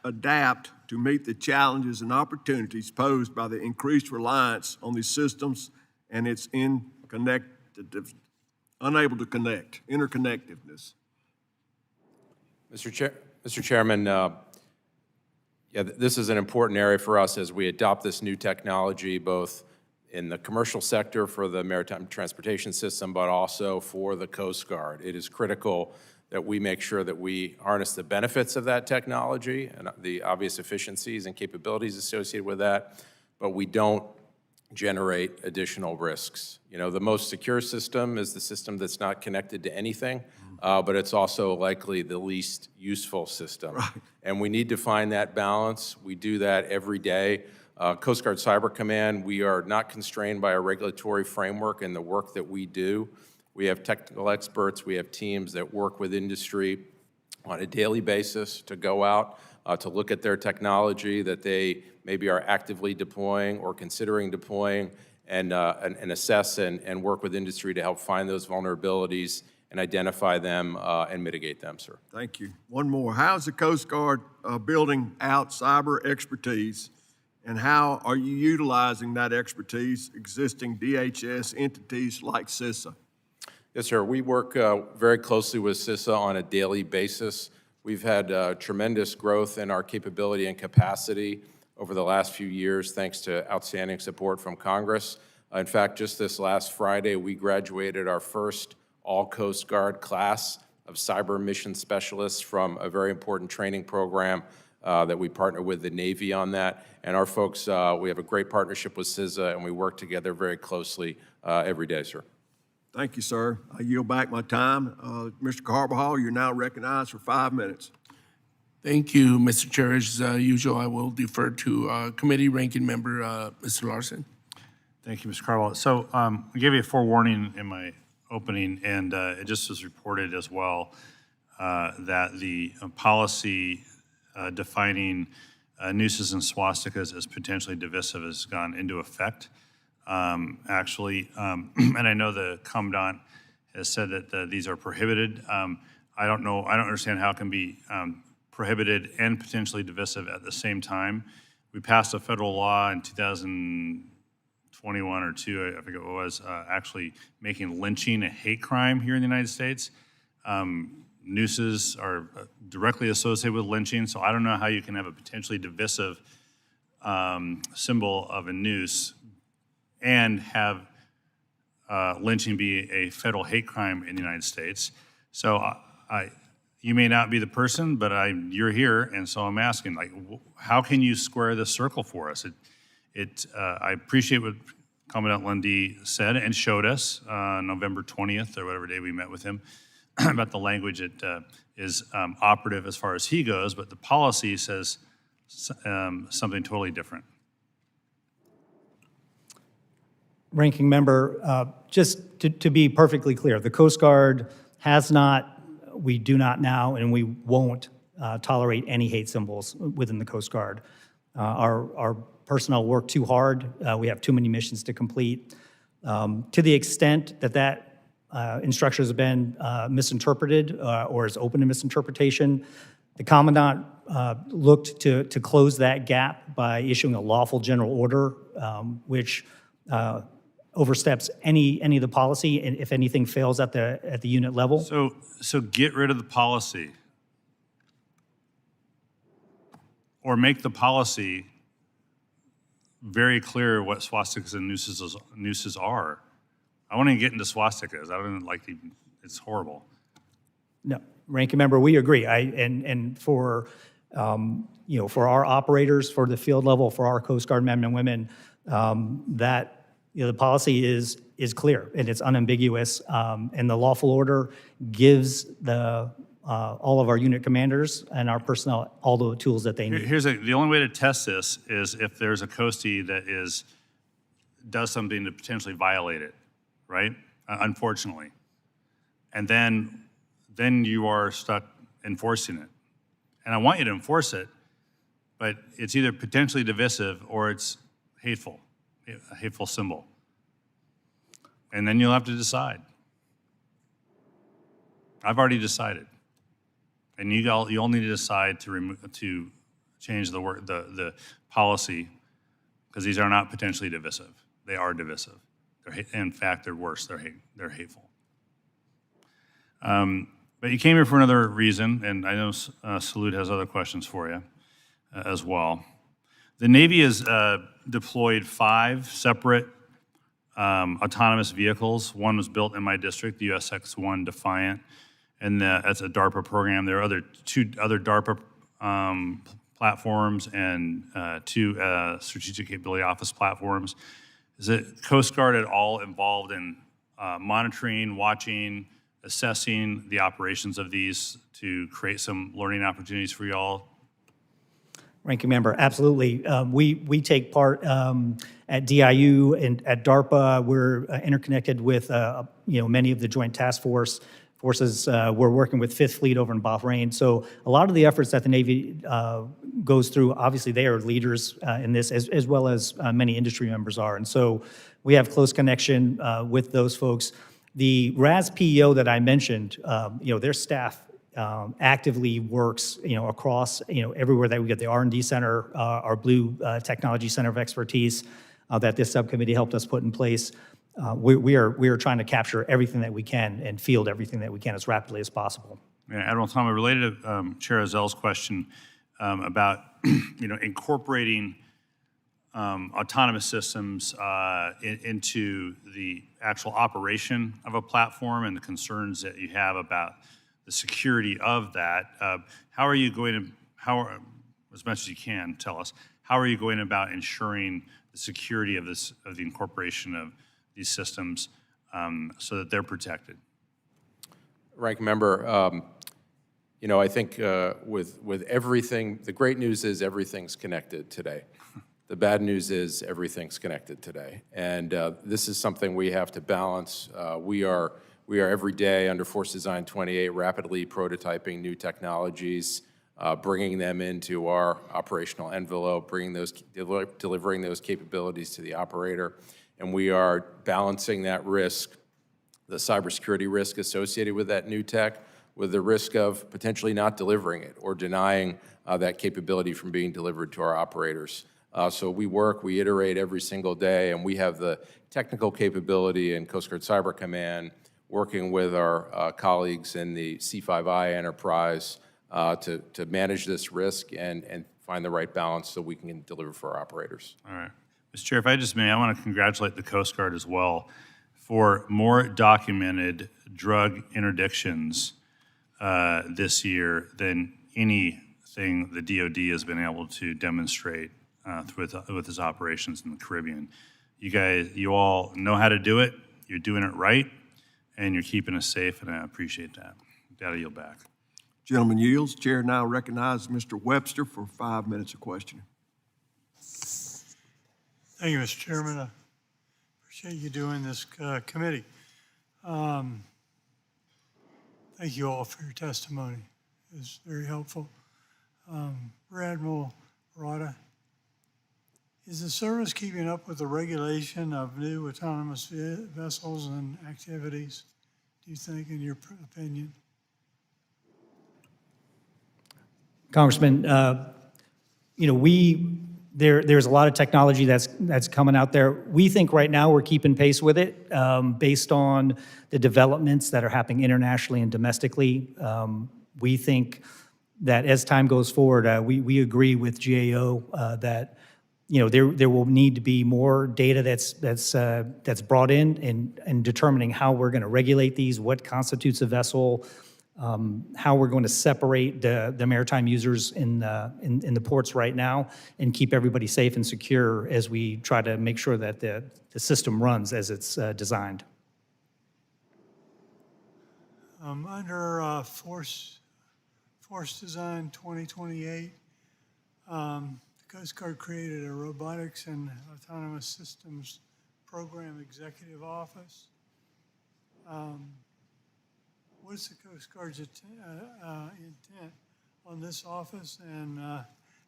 adapt to meet the challenges and opportunities posed by the increased reliance on these systems and its interconnectedness? Mr. Chairman, this is an important area for us as we adopt this new technology, both in the commercial sector for the maritime transportation system, but also for the Coast Guard. It is critical that we make sure that we harness the benefits of that technology and the obvious efficiencies and capabilities associated with that, but we don't generate additional risks. You know, the most secure system is the system that's not connected to anything, but it's also likely the least useful system. Right. And we need to find that balance. We do that every day. Coast Guard Cyber Command, we are not constrained by a regulatory framework in the work that we do. We have technical experts, we have teams that work with industry on a daily basis to go out, to look at their technology that they maybe are actively deploying or considering deploying, and assess and work with industry to help find those vulnerabilities and identify them and mitigate them, sir. Thank you. One more. How is the Coast Guard building out cyber expertise, and how are you utilizing that expertise existing DHS entities like CISA? Yes, sir. We work very closely with CISA on a daily basis. We've had tremendous growth in our capability and capacity over the last few years, thanks to outstanding support from Congress. In fact, just this last Friday, we graduated our first all-Coast Guard class of cyber mission specialists from a very important training program that we partner with the Navy on that. And our folks, we have a great partnership with CISA, and we work together very closely every day, sir. Thank you, sir. I yield back my time. Mr. Carbajal, you're now recognized for 5 minutes. Thank you, Mr. Chair. As usual, I will defer to committee ranking member, Mr. Larson. Thank you, Mr. Carwell. So I gave you a forewarning in my opening, and it just was reported as well that the policy defining nooses and swastikas as potentially divisive has gone into effect. Actually, and I know the Commandant has said that these are prohibited. I don't understand how it can be prohibited and potentially divisive at the same time. We passed a federal law in 2021 or 2, I forget what it was, actually making lynching a hate crime here in the United States. Nooses are directly associated with lynching, so I don't know how you can have a potentially divisive symbol of a noose and have lynching be a federal hate crime in the United States. So you may not be the person, but you're here, and so I'm asking, like, how can you square this circle for us? I appreciate what Commandant Lundy said and showed us November 20th or whatever day we met with him about the language that is operative as far as he goes, but the policy says something totally different. Ranking Member, just to be perfectly clear, the Coast Guard has not, we do not now, and we won't tolerate any hate symbols within the Coast Guard. Our personnel work too hard. We have too many missions to complete. To the extent that instruction has been misinterpreted or is open to misinterpretation, the Commandant looked to close that gap by issuing a lawful general order, which oversteps any of the policy, and if anything fails at the unit level. So get rid of the policy, or make the policy very clear what swastikas and nooses are. I want to get into swastikas. I don't like it's horrible. No, Ranking Member, we agree. And for For our operators, for the field level, for our Coast Guard men and women, that the policy is clear and it's unambiguous, and the lawful order gives all of our unit commanders and our personnel all the tools that they need. The only way to test this is if there's a coastie that does something to potentially violate it, right? Unfortunately. And then you are stuck enforcing it. And I want you to enforce it, but it's either potentially divisive or it's hateful, a hateful symbol. And then you'll have to decide. I've already decided. And you all need to decide to change the policy, because these are not potentially divisive. They are divisive. In fact, they're worse. They're hateful. But you came here for another reason, and I know Salute has other questions for you as well. The Navy has deployed 5 separate autonomous vehicles. One was built in my district, the USX-1 Defiant, and that's a DARPA program. There are 2 other DARPA platforms and 2 Strategic Capability Office platforms. Is the Coast Guard at all involved in monitoring, watching, assessing the operations of these to create some learning opportunities for y'all? Ranking Member, absolutely. We take part at DIU and at DARPA. We're interconnected with many of the Joint Task Forces. We're working with 5th Fleet over in Bahrain. So a lot of the efforts that the Navy goes through, obviously they are leaders in this, as well as many industry members are. And so we have close connection with those folks. The RAS PEO that I mentioned, their staff actively works, across, everywhere that we get the R&D center, our Blue Technology Center of Expertise that this subcommittee helped us put in place. We are trying to capture everything that we can and field everything that we can as rapidly as possible. Yeah, Admiral Tom, related to Chair Ezell's question about incorporating autonomous systems into the actual operation of a platform and the concerns that you have about the security of that. How are you going to, as much as you can, tell us, how are you going about ensuring the security of the incorporation of these systems so that they're protected? Ranking Member, I think with everything, the great news is everything's connected today. The bad news is everything's connected today. And this is something we have to balance. We are every day under Force Design 28 rapidly prototyping new technologies, bringing them into our operational envelope, delivering those capabilities to the operator. And we are balancing that risk, the cybersecurity risk associated with that new tech, with the risk of potentially not delivering it or denying that capability from being delivered to our operators. So we iterate every single day, and we have the technical capability in Coast Guard Cyber Command, working with our colleagues in the C5I enterprise to manage this risk and find the right balance so we can deliver for our operators. All right. Mr. Chair, if I just may, I want to congratulate the Coast Guard as well for more documented drug interdictions this year than anything the DoD has been able to demonstrate with its operations in the Caribbean. You all know how to do it, you're doing it right, and you're keeping us safe, and I appreciate that. I'll yield back. Gentleman yields. Chair now recognizes Mr. Webster for 5 minutes of questioning. Thank you, Mr. Chairman. I appreciate you doing this committee. Thank you all for your testimony. It was very helpful. Rear Admiral Rada, is the service keeping up with the regulation of new autonomous vessels and activities, do you think, in your opinion? Congressman, there's a lot of technology that's coming out there. We think right now we're keeping pace with it based on the developments that are happening internationally and domestically. We think that as time goes forward, we agree with GAO that there will need to be more data that's brought in determining how we're going to regulate these, what constitutes a vessel, how we're going to separate the maritime users in the ports right now and keep everybody safe and secure as we try to make sure that the system runs as it's designed. Under Force Design 2028, the Coast Guard created a Robotics and Autonomous Systems Program Executive Office. What's the Coast Guard's intent on this office, and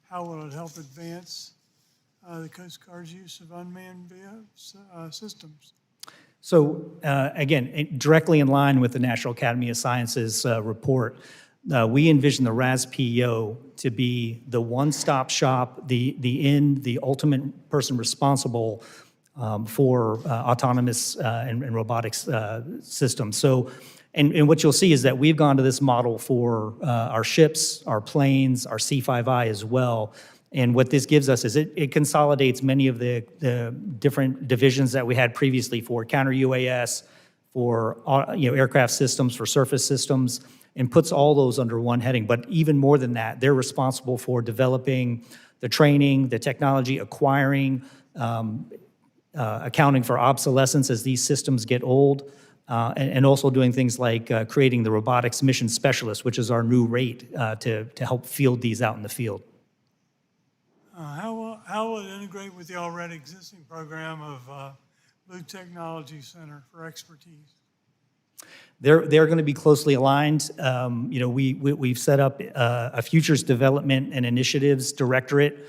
how will it help advance the Coast Guard's use of unmanned systems? So again, directly in line with the National Academy of Sciences report, we envision the RAS-PEO to be the one-stop shop, the ultimate person responsible for autonomous and robotics systems. So, and what you'll see is that we've gone to this model for our ships, our planes, our C5I as well. And what this gives us is it consolidates many of the different divisions that we had previously for counter UAS, for aircraft systems, for surface systems, and puts all those under one heading. But even more than that, they're responsible for developing the training, the technology, acquiring, accounting for obsolescence as these systems get old, and also doing things like creating the robotics mission specialist, which is our new rate to help field these out in the field. How will it integrate with the already existing program of Blue Technology Center for Expertise? They're going to be closely aligned. We've set up a futures development and initiatives directorate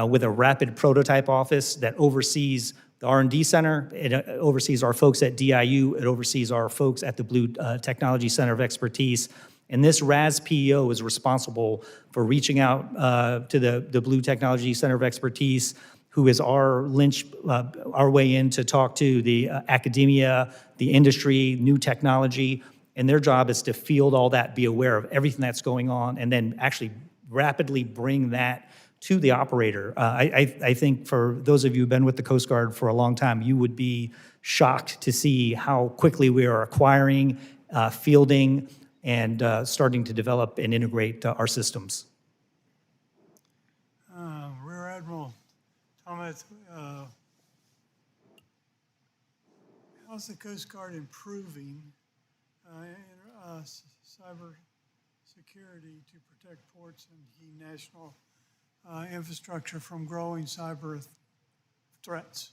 with a rapid prototype office that oversees the R&D Center. It oversees our folks at DIU. It oversees our folks at the Blue Technology Center of Expertise. And this RAS-PEO is responsible for reaching out to the Blue Technology Center of Expertise, who is our way in to talk to the academia, the industry, new technology. And their job is to field all that, be aware of everything that's going on, and then actually rapidly bring that to the operator. I think for those of you who've been with the Coast Guard for a long time, you would be shocked to see how quickly we are acquiring, fielding, and starting to develop and integrate our systems. Rear Admiral Thomas, how's the Coast Guard improving cyber security to protect ports and key national infrastructure from growing cyber threats?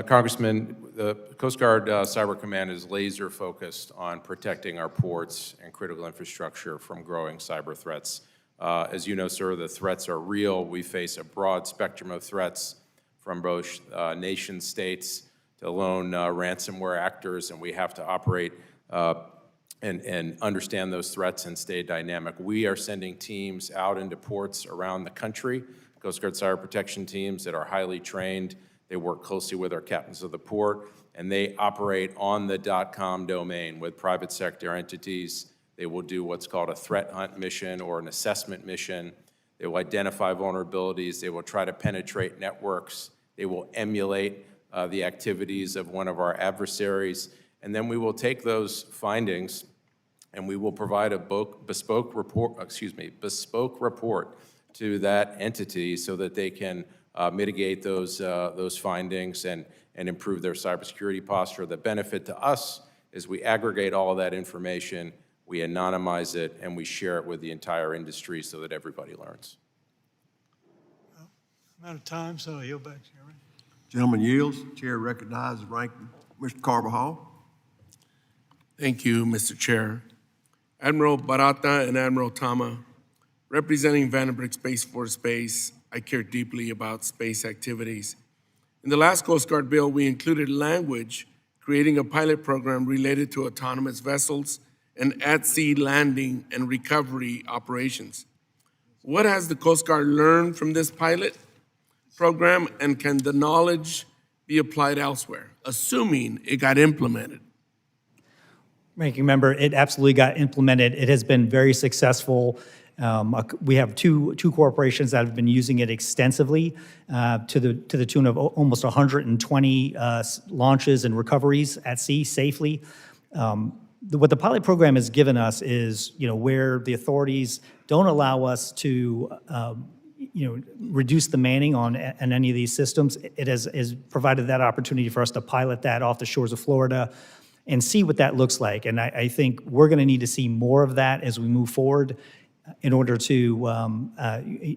Congressman, the Coast Guard Cyber Command is laser focused on protecting our ports and critical infrastructure from growing cyber threats. As you know, sir, the threats are real. We face a broad spectrum of threats from both nation states to lone ransomware actors, and we have to operate and understand those threats and stay dynamic. We are sending teams out into ports around the country, Coast Guard cyber protection teams that are highly trained. They work closely with our captains of the port, and they operate on the .com domain with private sector entities. They will do what's called a threat hunt mission or an assessment mission. They will identify vulnerabilities. They will try to penetrate networks. They will emulate the activities of one of our adversaries. And then we will take those findings and we will provide a bespoke report to that entity so that they can mitigate those findings and improve their cybersecurity posture. The benefit to us is we aggregate all of that information, we anonymize it, and we share it with the entire industry so that everybody learns. Well, I'm out of time, so I'll yield back, Chairman. Gentleman yields. Chair recognizes Ranking Mr. Carbajal. Thank you, Mr. Chair. Admiral Barata and Admiral Tama, representing Vandenberg Space Force Base, I care deeply about space activities. In the last Coast Guard bill, we included language creating a pilot program related to autonomous vessels and at-sea landing and recovery operations. What has the Coast Guard learned from this pilot program, and can the knowledge be applied elsewhere, assuming it got implemented? Ranking Member, it absolutely got implemented. It has been very successful. We have two corporations that have been using it extensively to the tune of almost 120 launches and recoveries at sea safely. What the pilot program has given us is, where the authorities don't allow us to, reduce the manning on any of these systems, it has provided that opportunity for us to pilot that off the shores of Florida and see what that looks like. And I think we're going to need to see more of that as we move forward in order to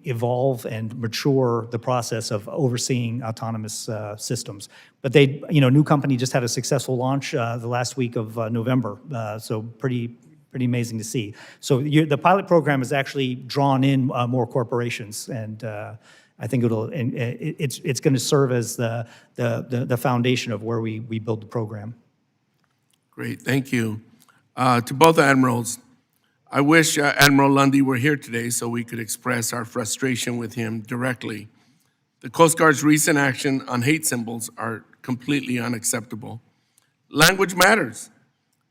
evolve and mature the process of overseeing autonomous systems. But new company just had a successful launch the last week of November, so pretty amazing to see. So the pilot program has actually drawn in more corporations, and I think it's going to serve as the foundation of where we build the program. Great, thank you. To both admirals, I wish Admiral Lundy were here today so we could express our frustration with him directly. The Coast Guard's recent action on hate symbols are completely unacceptable. Language matters,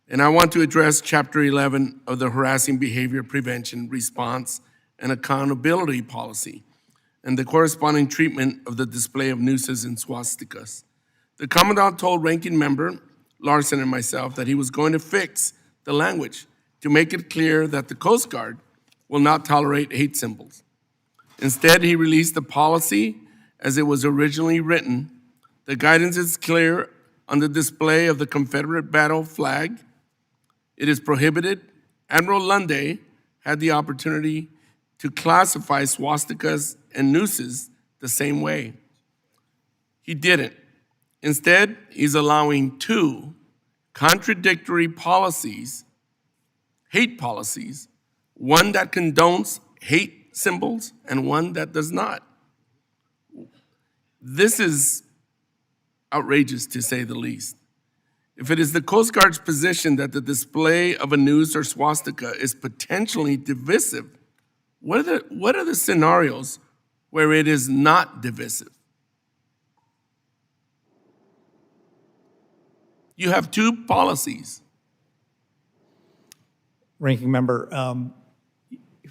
and I want to address Chapter 11 of the Harassing Behavior Prevention, Response, and Accountability Policy, and the corresponding treatment of the display of nooses and swastikas. The Commandant told Ranking Member Larson and myself that he was going to fix the language to make it clear that the Coast Guard will not tolerate hate symbols. Instead, he released the policy as it was originally written. The guidance is clear on the display of the Confederate battle flag. It is prohibited. Admiral Lundy had the opportunity to classify swastikas and nooses the same way. He didn't. Instead, he's allowing two contradictory policies, hate policies, one that condones hate symbols and one that does not. This is outrageous, to say the least. If it is the Coast Guard's position that the display of a noose or swastika is potentially divisive, what are the scenarios where it is not divisive? You have two policies. Ranking Member,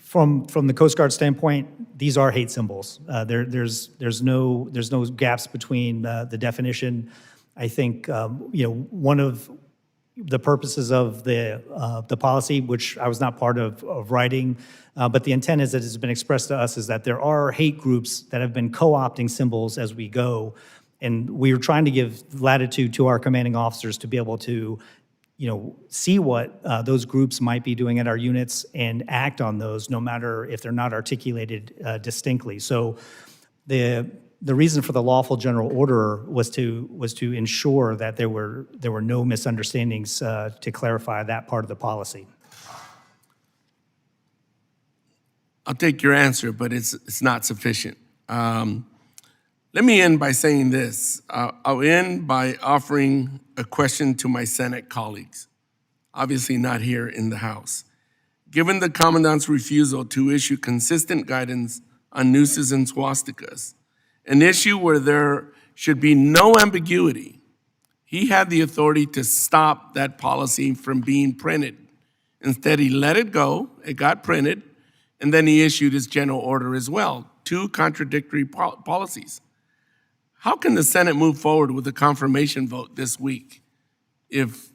from the Coast Guard standpoint, these are hate symbols. There's no gaps between the definition. I think one of the purposes of the policy, which I was not part of writing, but the intent is that has been expressed to us is that there are hate groups that have been co-opting symbols as we go, and we are trying to give latitude to our commanding officers to be able to see what those groups might be doing at our units and act on those, no matter if they're not articulated distinctly. So the reason for the lawful general order was to ensure that there were no misunderstandings to clarify that part of the policy. I'll take your answer, but it's not sufficient. Let me end by saying this. I'll end by offering a question to my Senate colleagues, obviously not here in the House. Given the Commandant's refusal to issue consistent guidance on nooses and swastikas, an issue where there should be no ambiguity, he had the authority to stop that policy from being printed. Instead, he let it go, it got printed, and then he issued his general order as well, two contradictory policies. How can the Senate move forward with a confirmation vote this week if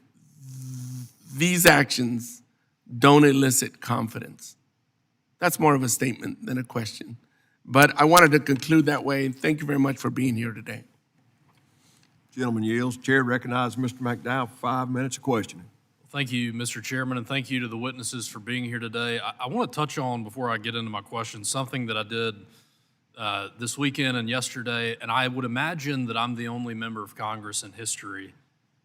these actions don't elicit confidence? That's more of a statement than a question. But I wanted to conclude that way. Thank you very much for being here today. Gentleman yields. Chair recognizes Mr. McDowell for 5 minutes of questioning. Thank you, Mr. Chairman, and thank you to the witnesses for being here today. I want to touch on, before I get into my questions, something that I did this weekend and yesterday, and I would imagine that I'm the only member of Congress in history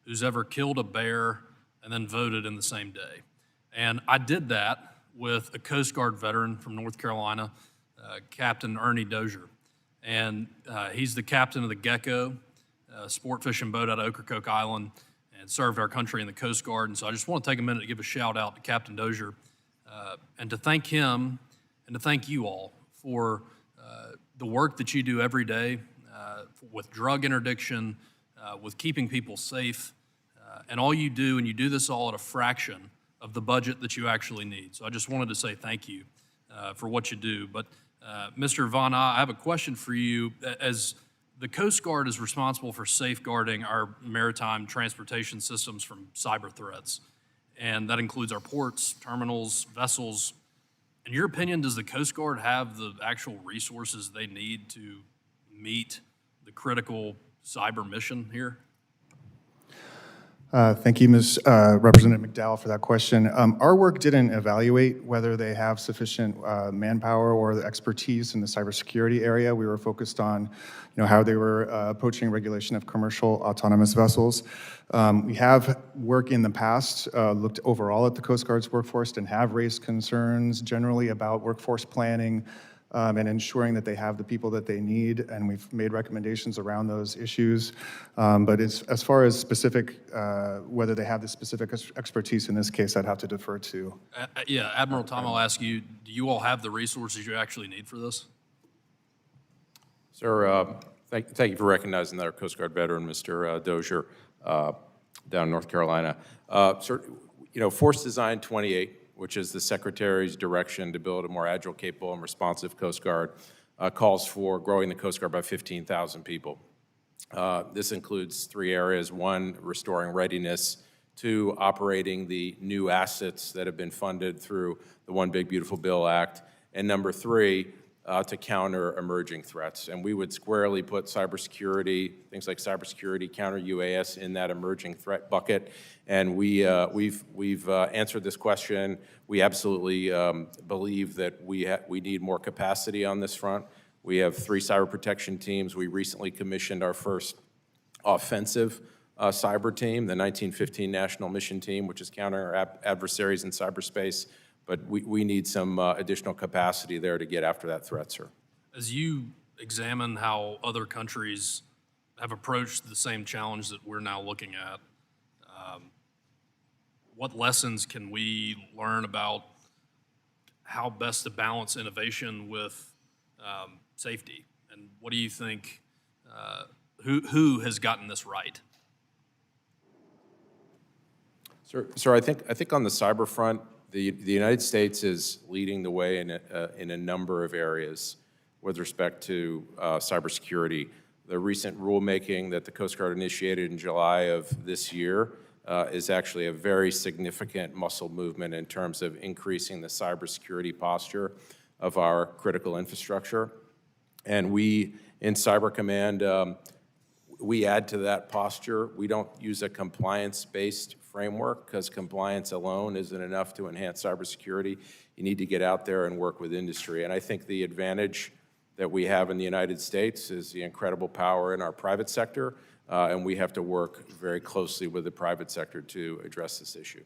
who's ever killed a bear and then voted in the same day. And I did that with a Coast Guard veteran from North Carolina, Captain Ernie Dozier. And he's the captain of the Gecko, sport fishing boat out of Ocracoke Island, and served our country in the Coast Guard. And so I just want to take a minute to give a shout out to Captain Dozier and to thank him and to thank you all for the work that you do every day with drug interdiction, with keeping people safe, and all you do, and you do this all at a fraction of the budget that you actually need. So I just wanted to say thank you for what you do. But Mr. Von, I have a question for you. As the Coast Guard is responsible for safeguarding our maritime transportation systems from cyber threats, and that includes our ports, terminals, vessels. In your opinion, does the Coast Guard have the actual resources they need to meet the critical cyber mission here? Thank you, Ms. Representative McDowell, for that question. Our work didn't evaluate whether they have sufficient manpower or the expertise in the cybersecurity area. We were focused on, how they were approaching regulation of commercial autonomous vessels. We have work in the past looked overall at the Coast Guard's workforce and have raised concerns generally about workforce planning, and ensuring that they have the people that they need, and we've made recommendations around those issues. But as far as specific, whether they have the specific expertise in this case, I'd have to defer to. Yeah, Admiral Tom, I'll ask you, do you all have the resources you actually need for this? Sir, thank you for recognizing that our Coast Guard veteran, Mr. Dozier, down in North Carolina. Sir, Force Design 28, which is the Secretary's direction to build a more agile, capable, and responsive Coast Guard, calls for growing the Coast Guard by 15,000 people. This includes 3 areas. 1, restoring readiness. 2, operating the new assets that have been funded through the One Big Beautiful Bill Act. And number 3, to counter emerging threats. And we would squarely put cybersecurity, things like cybersecurity, counter UAS in that emerging threat bucket. And we've answered this question. We absolutely believe that we need more capacity on this front. We have 3 cyber protection teams. We recently commissioned our first offensive cyber team, the 1915 National Mission Team, which is countering our adversaries in cyberspace. But we need some additional capacity there to get after that threat, sir. As you examine how other countries have approached the same challenge that we're now looking at, what lessons can we learn about how best to balance innovation with safety? And what do you think, who has gotten this right? Sir, I think on the cyber front, the United States is leading the way in a number of areas with respect to cybersecurity. The recent rulemaking that the Coast Guard initiated in July of this year is actually a very significant muscle movement in terms of increasing the cybersecurity posture of our critical infrastructure. And we, in Cyber Command, we add to that posture. We don't use a compliance-based framework because compliance alone isn't enough to enhance cybersecurity. You need to get out there and work with industry. And I think the advantage that we have in the United States is the incredible power in our private sector, and we have to work very closely with the private sector to address this issue.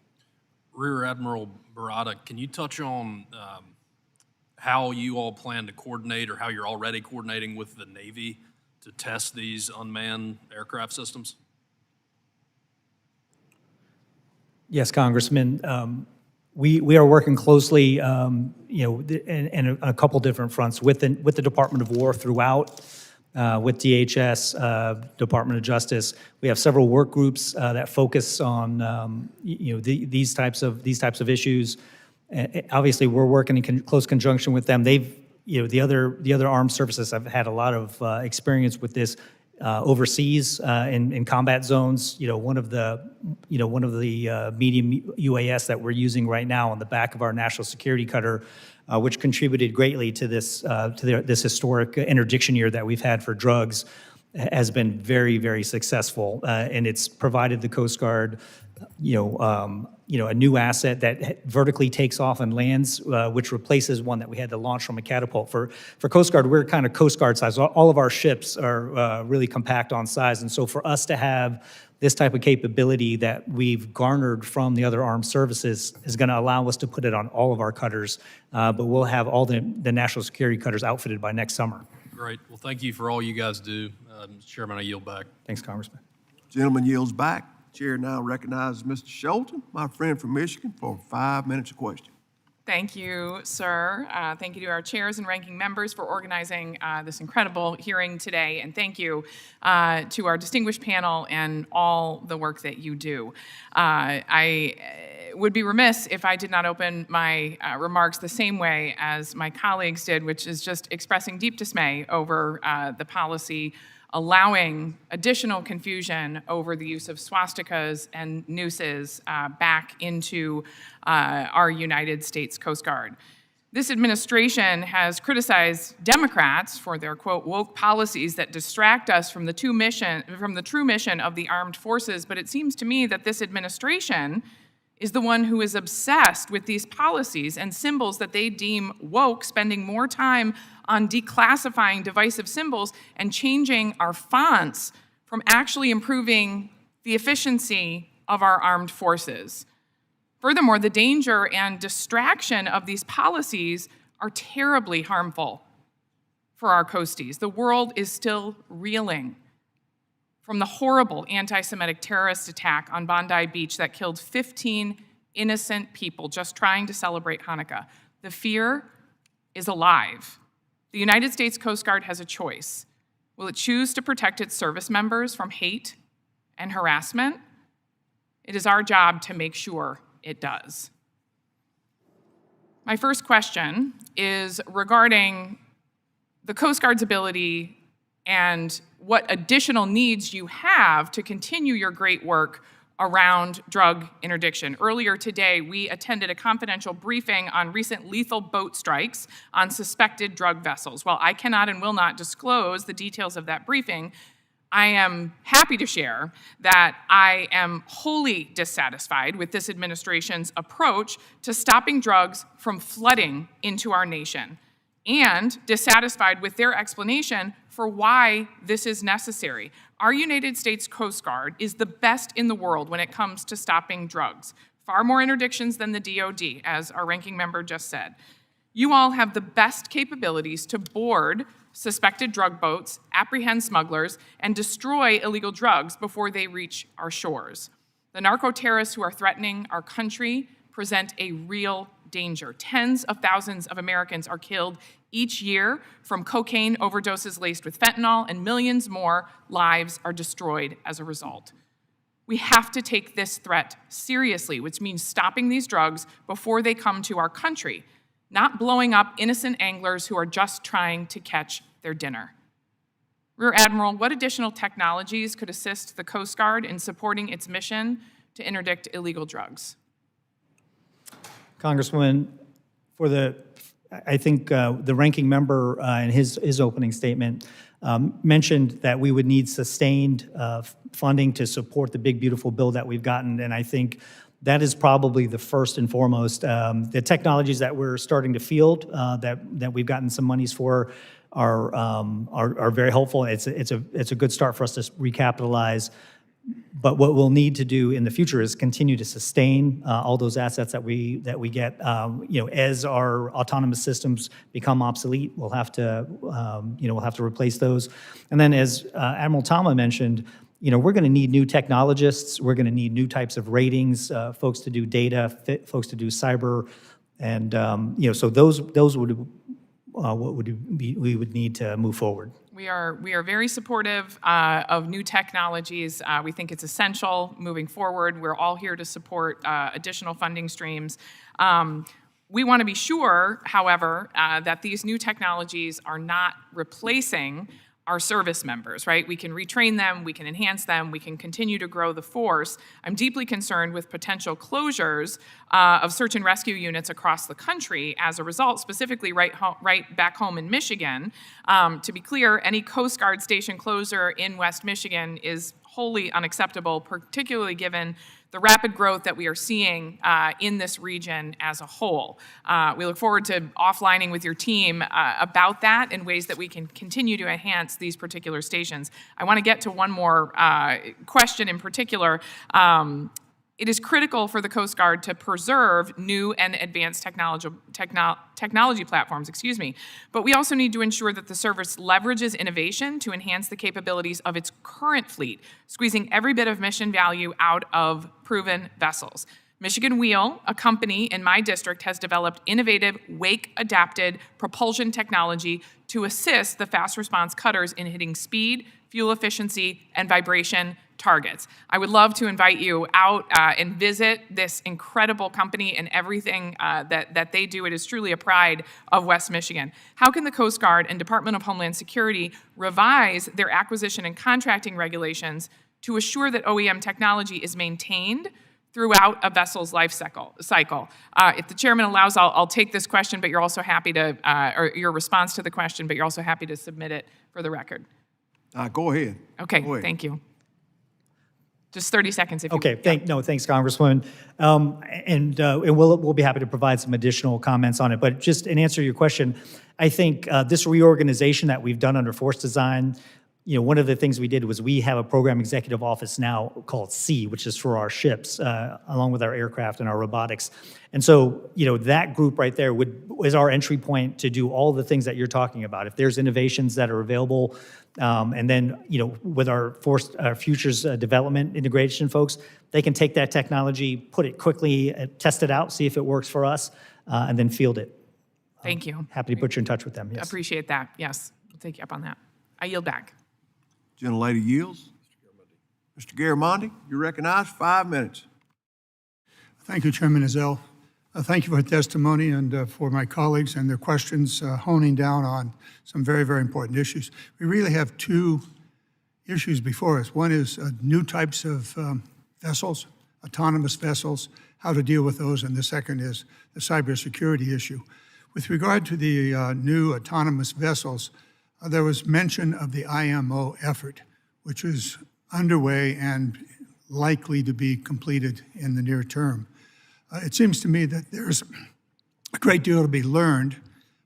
Rear Admiral Barada, can you touch on how you all plan to coordinate or how you're already coordinating with the Navy to test these unmanned aircraft systems? Yes, Congressman. We are working closely, in a couple different fronts with the Department of War throughout, with DHS, Department of Justice. We have several work groups that focus on these types of issues. Obviously, we're working in close conjunction with them. They've the other armed services have had a lot of experience with this overseas in combat zones. One of the medium UAS that we're using right now on the back of our national security cutter, which contributed greatly to this this historic interdiction year that we've had for drugs, has been very, very successful, and it's provided the Coast Guard a new asset that vertically takes off and lands, which replaces one that we had to launch from a catapult. For Coast Guard, we're kind of Coast Guard size. All of our ships are really compact on size, and so for us to have this type of capability that we've garnered from the other armed services is going to allow us to put it on all of our cutters, but we'll have all the national security cutters outfitted by next summer. Great. Well, thank you for all you guys do. Mr. Chairman, I yield back. Thanks, Congressman. Gentleman yields back. Chair now recognizes Mr. Shelton, my friend from Michigan, for 5 minutes of question. Thank you, sir. Thank you to our chairs and ranking members for organizing this incredible hearing today. And thank you to our distinguished panel and all the work that you do. I would be remiss if I did not open my remarks the same way as my colleagues did, which is just expressing deep dismay over the policy allowing additional confusion over the use of swastikas and nooses back into our United States Coast Guard. This administration has criticized Democrats for their, quote, woke policies that distract us from the true mission of the armed forces, but it seems to me that this administration is the one who is obsessed with these policies and symbols that they deem woke, spending more time on declassifying divisive symbols and changing our fonts from actually improving the efficiency of our armed forces. Furthermore, the danger and distraction of these policies are terribly harmful for our coasties. The world is still reeling from the horrible anti-Semitic terrorist attack on Bondi Beach that killed 15 innocent people just trying to celebrate Hanukkah. The fear is alive. The United States Coast Guard has a choice. Will it choose to protect its service members from hate and harassment? It is our job to make sure it does. My first question is regarding the Coast Guard's ability and what additional needs you have to continue your great work around drug interdiction. Earlier today, we attended a confidential briefing on recent lethal boat strikes on suspected drug vessels. While I cannot and will not disclose the details of that briefing, I am happy to share that I am wholly dissatisfied with this administration's approach to stopping drugs from flooding into our nation, and dissatisfied with their explanation for why this is necessary. Our United States Coast Guard is the best in the world when it comes to stopping drugs. Far more interdictions than the DOD, as our ranking member just said. You all have the best capabilities to board suspected drug boats, apprehend smugglers, and destroy illegal drugs before they reach our shores. The narco-terrorists who are threatening our country present a real danger. Tens of thousands of Americans are killed each year from cocaine overdoses laced with fentanyl, and millions more lives are destroyed as a result. We have to take this threat seriously, which means stopping these drugs before they come to our country, not blowing up innocent anglers who are just trying to catch their dinner. Rear Admiral, what additional technologies could assist the Coast Guard in supporting its mission to interdict illegal drugs? Congresswoman, I think the ranking member in his opening statement mentioned that we would need sustained funding to support the big, beautiful bill that we've gotten, and I think that is probably the first and foremost. The technologies that we're starting to field that we've gotten some monies for are very helpful. It's a good start for us to recapitalize. But what we'll need to do in the future is continue to sustain all those assets that we get. As our autonomous systems become obsolete, we'll have to replace those. And then, as Admiral Tama mentioned, we're going to need new technologists. We're going to need new types of ratings, folks to do data, folks to do cyber, and so those would what we would need to move forward. We are very supportive of new technologies. We think it's essential moving forward. We're all here to support additional funding streams. We want to be sure, however, that these new technologies are not replacing our service members, right? We can retrain them, we can enhance them, we can continue to grow the force. I'm deeply concerned with potential closures of search and rescue units across the country as a result, specifically right back home in Michigan. To be clear, any Coast Guard station closure in West Michigan is wholly unacceptable, particularly given the rapid growth that we are seeing in this region as a whole. We look forward to offlining with your team about that and ways that we can continue to enhance these particular stations. I want to get to one more question in particular. It is critical for the Coast Guard to preserve new and advanced technology platforms, but we also need to ensure that the service leverages innovation to enhance the capabilities of its current fleet, squeezing every bit of mission value out of proven vessels. Michigan Wheel, a company in my district, has developed innovative wake-adapted propulsion technology to assist the fast response cutters in hitting speed, fuel efficiency, and vibration targets. I would love to invite you out and visit this incredible company and everything that they do. It is truly a pride of West Michigan. How can the Coast Guard and Department of Homeland Security revise their acquisition and contracting regulations to assure that OEM technology is maintained throughout a vessel's life cycle? If the chairman allows, I'll take this question, but you're also happy to, or your response to the question, but you're also happy to submit it for the record. Go ahead. Okay, Go ahead. thank you. Just 30 seconds if you. Okay, thanks, Congresswoman. And we'll be happy to provide some additional comments on it. But just in answer to your question, I think this reorganization that we've done under force design, one of the things we did was we have a program executive office now called C, which is for our ships, along with our aircraft and our robotics. And so, that group right there is our entry point to do all the things that you're talking about. If there's innovations that are available, and then, with our futures development integration folks, they can take that technology, put it quickly, test it out, see if it works for us, and then field it. Thank you. Happy to put you in touch with them, yes. Appreciate that. Yes, we'll take you up on that. I yield back. Gentlelady yields. Mr. Garamendi, you're recognized, 5 minutes. Thank you, Chairman Ezell. Thank you for the testimony and for my colleagues and their questions, honing down on some very, very important issues. We really have two issues before us. One is new types of vessels, autonomous vessels, how to deal with those, and the second is the cybersecurity issue. With regard to the new autonomous vessels, there was mention of the IMO effort, which is underway and likely to be completed in the near term. It seems to me that there's a great deal to be learned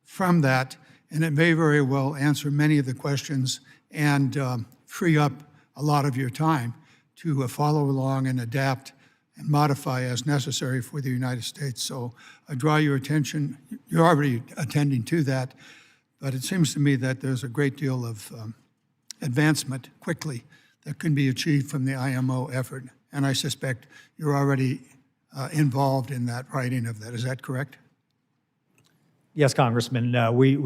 from that, and it may very well answer many of the questions and free up a lot of your time to follow along and adapt and modify as necessary for the United States. So I draw your attention, you're already attending to that, but it seems to me that there's a great deal of advancement quickly that can be achieved from the IMO effort. And I suspect you're already involved in that writing of that. Is that correct? Yes, Congressman. We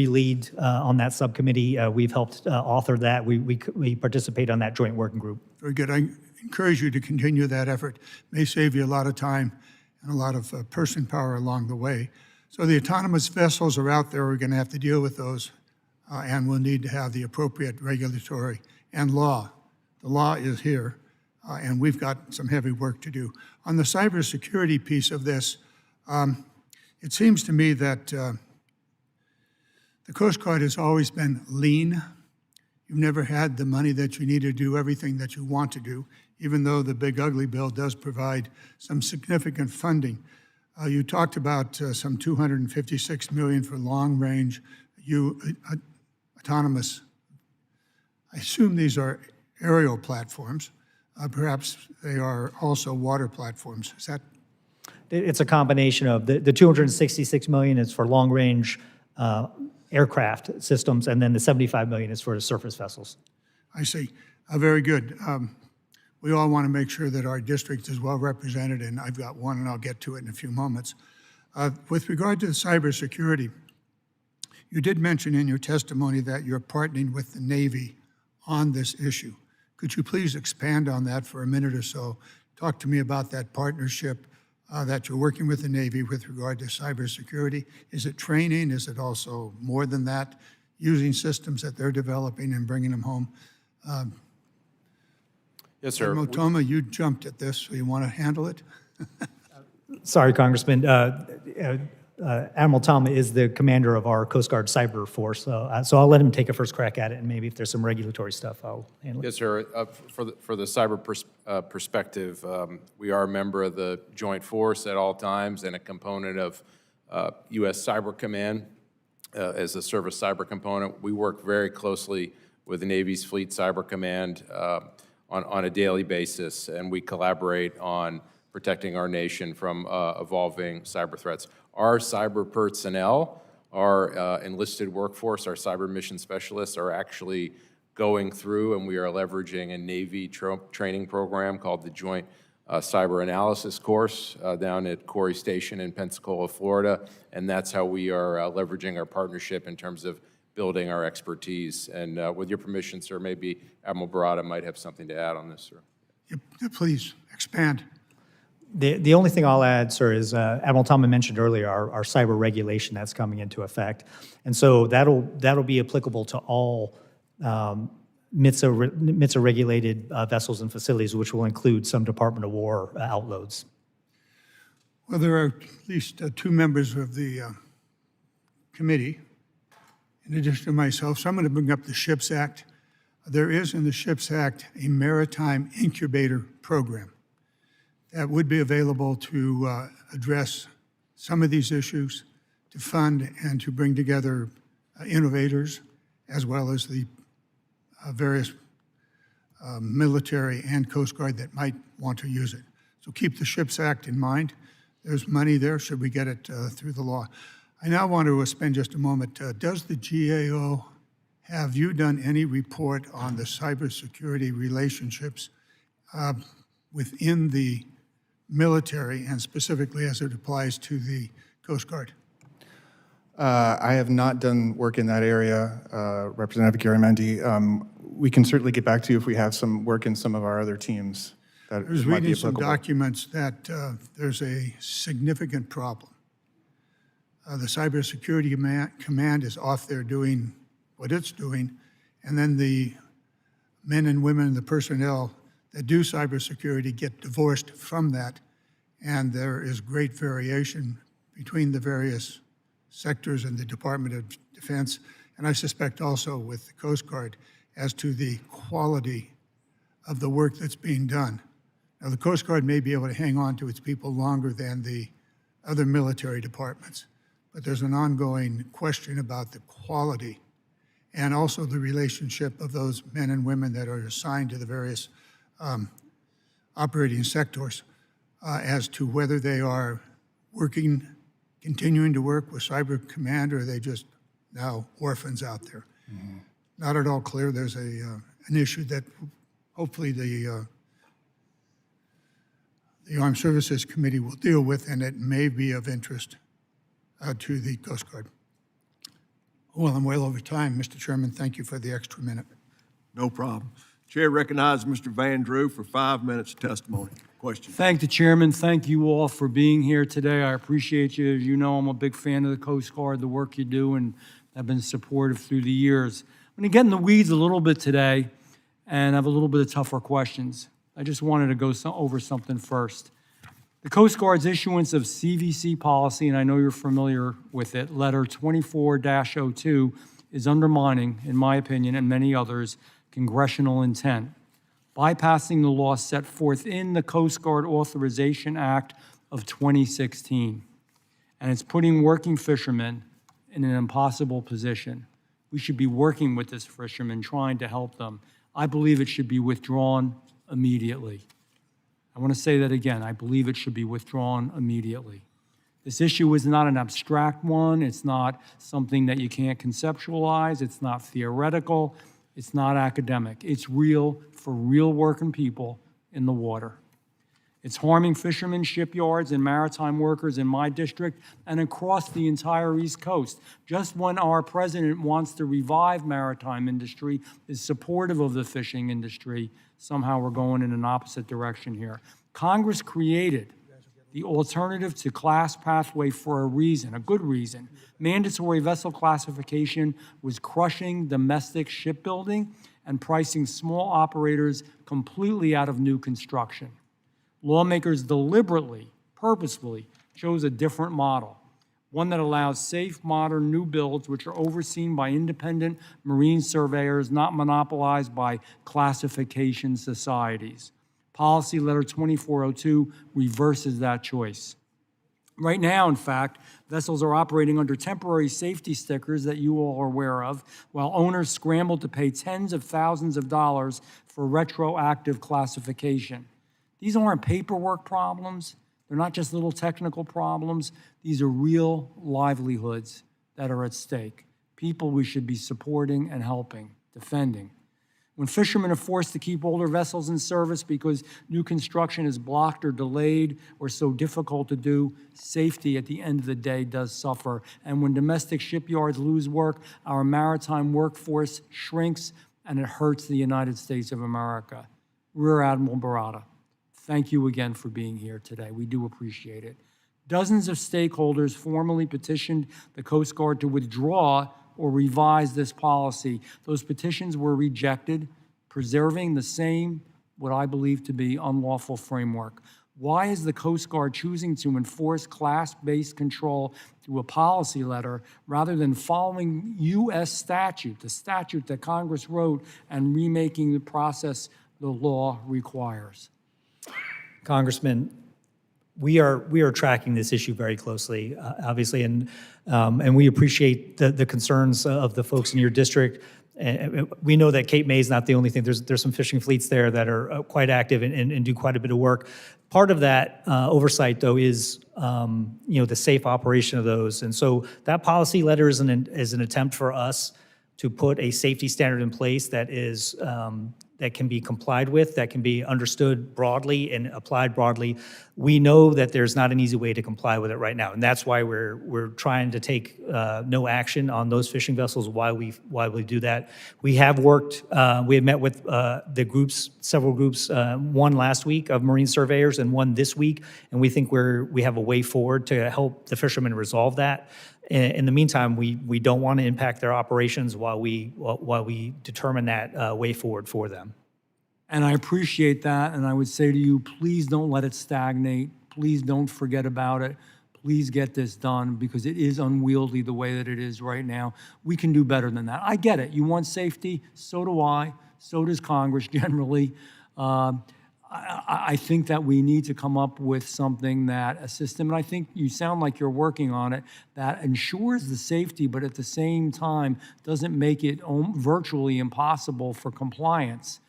lead on that subcommittee. We've helped author that. We participate on that joint working group. Very good. I encourage you to continue that effort. It may save you a lot of time and a lot of person power along the way. So the autonomous vessels are out there. We're going to have to deal with those, and we'll need to have the appropriate regulatory and law. The law is here, and we've got some heavy work to do. On the cybersecurity piece of this, it seems to me that the Coast Guard has always been lean. You've never had the money that you need to do everything that you want to do, even though the Big Ugly Bill does provide some significant funding. You talked about some $256 million for long-range autonomous. I assume these are aerial platforms. Perhaps they are also water platforms. Is that? It's a combination of the $266 million is for long-range aircraft systems, and then the $75 million is for the surface vessels. I see. Very good. We all want to make sure that our district is well represented, and I've got one, and I'll get to it in a few moments. With regard to cybersecurity, you did mention in your testimony that you're partnering with the Navy on this issue. Could you please expand on that for a minute or so? Talk to me about that partnership that you're working with the Navy with regard to cybersecurity. Is it training? Is it also more than that, using systems that they're developing and bringing them home? Yes, sir. Motoma, you jumped at this, so you want to handle it? Sorry, Congressman. Admiral Tom is the commander of our Coast Guard Cyber Force, so I'll let him take a first crack at it, and maybe if there's some regulatory stuff, I'll handle it. Yes, sir. For the cyber perspective, we are a member of the Joint Force at all times and a component of U.S. Cyber Command as a service cyber component. We work very closely with the Navy's Fleet Cyber Command on a daily basis, and we collaborate on protecting our nation from evolving cyber threats. Our cyber personnel, our enlisted workforce, our cyber mission specialists are actually going through, and we are leveraging a Navy training program called the Joint Cyber Analysis Course down at Corey Station in Pensacola, Florida, and that's how we are leveraging our partnership in terms of building our expertise. And with your permission, sir, maybe Admiral Barada might have something to add on this, sir. Please expand. The only thing I'll add, sir, is Admiral Tomlin mentioned earlier our cyber regulation that's coming into effect. And so that'll be applicable to all MITSA-regulated vessels and facilities, which will include some Department of War outloads. Well, there are at least two members of the committee, in addition to myself. So I'm going to bring up the SHIPS Act. There is in the SHIPS Act a maritime incubator program that would be available to address some of these issues, to fund and to bring together innovators, as well as the various military and Coast Guard that might want to use it. So keep the SHIPS Act in mind. There's money there, should we get it through the law. I now want to spend just a moment. Does the GAO, have you done any report on the cybersecurity relationships within the military, and specifically as it applies to the Coast Guard? I have not done work in that area, Representative Garamendi. We can certainly get back to you if we have some work in some of our other teams that I was might be reading some applicable. documents that there's a significant problem. The cybersecurity command is off there doing what it's doing, and then the men and women and the personnel that do cybersecurity get divorced from that, and there is great variation between the various sectors in the Department of Defense, and I suspect also with the Coast Guard, as to the quality of the work that's being done. Now, the Coast Guard may be able to hang on to its people longer than the other military departments, but there's an ongoing question about the quality and also the relationship of those men and women that are assigned to the various operating sectors as to whether they are working, continuing to work with Cyber Command, or are they just now orphans out there? Mm-hmm. Not at all clear. There's an issue that hopefully the Armed Services Committee will deal with, and it may be of interest to the Coast Guard. Well, I'm well over time, Mr. Chairman. Thank you for the extra minute. No problem. Chair recognizes Mr. Van Drew for 5 minutes of testimony. Question. Thank the chairman. Thank you all for being here today. I appreciate you. As you know, I'm a big fan of the Coast Guard, the work you do, and I've been supportive through the years. I'm going to get in the weeds a little bit today and have a little bit of tougher questions. I just wanted to go over something first. The Coast Guard's issuance of CVC policy, and I know you're familiar with it, letter 24-02, is undermining, in my opinion, and many others, congressional intent, bypassing the law set forth in the Coast Guard Authorization Act of 2016. And it's putting working fishermen in an impossible position. We should be working with this fishermen, trying to help them. I believe it should be withdrawn immediately. I want to say that again. I believe it should be withdrawn immediately. This issue is not an abstract one. It's not something that you can't conceptualize. It's not theoretical. It's not academic. It's real for real working people in the water. It's harming fishermen, shipyards, and maritime workers in my district and across the entire East Coast. Just when our president wants to revive maritime industry, is supportive of the fishing industry, somehow we're going in an opposite direction here. Congress created the alternative to class pathway for a reason, a good reason. Mandatory vessel classification was crushing domestic shipbuilding and pricing small operators completely out of new construction. Lawmakers deliberately, purposefully chose a different model, one that allows safe, modern new builds which are overseen by independent marine surveyors, not monopolized by classification societies. Policy Letter 2402 reverses that choice. Right now, in fact, vessels are operating under temporary safety stickers that you all are aware of, while owners scramble to pay tens of thousands of dollars for retroactive classification. These aren't paperwork problems. They're not just little technical problems. These are real livelihoods that are at stake, people we should be supporting and helping, defending. When fishermen are forced to keep older vessels in service because new construction is blocked or delayed or so difficult to do, safety at the end of the day does suffer. And when domestic shipyards lose work, our maritime workforce shrinks, and it hurts the United States of America. Rear Admiral Barata, thank you again for being here today. We do appreciate it. Dozens of stakeholders formally petitioned the Coast Guard to withdraw or revise this policy. Those petitions were rejected, preserving the same, what I believe to be unlawful framework. Why is the Coast Guard choosing to enforce class-based control through a policy letter rather than following U.S. statute, the statute that Congress wrote, and remaking the process the law requires? Congressman, we are tracking this issue very closely, obviously, and we appreciate the concerns of the folks in your district. And we know that Cape May is not the only thing. There's some fishing fleets there that are quite active and do quite a bit of work. Part of that oversight, though, is the safe operation of those. And so that policy letter is an attempt for us to put a safety standard in place that is that can be complied with, that can be understood broadly and applied broadly. We know that there's not an easy way to comply with it right now, and that's why we're trying to take no action on those fishing vessels while we do that. We have worked. We have met with the groups, several groups. One last week of marine surveyors, and one this week, and we think we have a way forward to help the fishermen resolve that. In the meantime, we don't want to impact their operations while we determine that way forward for them. And I appreciate that, and I would say to you, please don't let it stagnate. Please don't forget about it. Please get this done, because it is unwieldy the way that it is right now. We can do better than that. I get it. You want safety, so do I, so does Congress generally. I think that we need to come up with something a system, and I think you sound like you're working on it, that ensures the safety, but at the same time doesn't make it virtually impossible for compliance.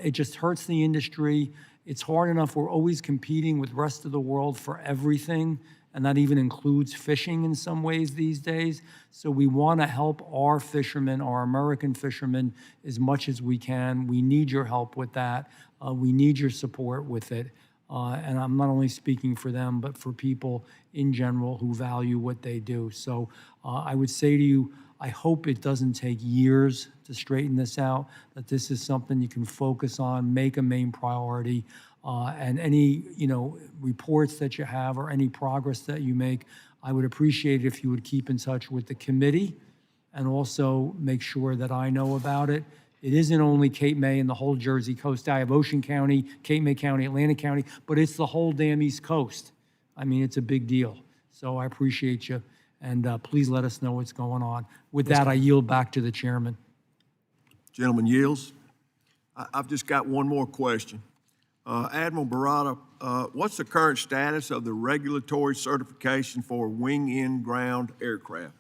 It just hurts the industry. It's hard enough. We're always competing with the rest of the world for everything, and that even includes fishing in some ways these days. So we want to help our fishermen, our American fishermen, as much as we can. We need your help with that. We need your support with it. And I'm not only speaking for them, but for people in general who value what they do. So I would say to you, I hope it doesn't take years to straighten this out, that this is something you can focus on, make a main priority, and any reports that you have or any progress that you make, I would appreciate it if you would keep in touch with the committee and also make sure that I know about it. It isn't only Cape May and the whole Jersey coast. I have Ocean County, Cape May County, Atlantic County, but it's the whole damn East Coast. I mean, it's a big deal. So I appreciate you, and please let us know what's going on. With that, I yield back to the chairman. Gentleman yields. I've just got one more question. Admiral Barata, what's the current status of the regulatory certification for wing-in-ground aircraft?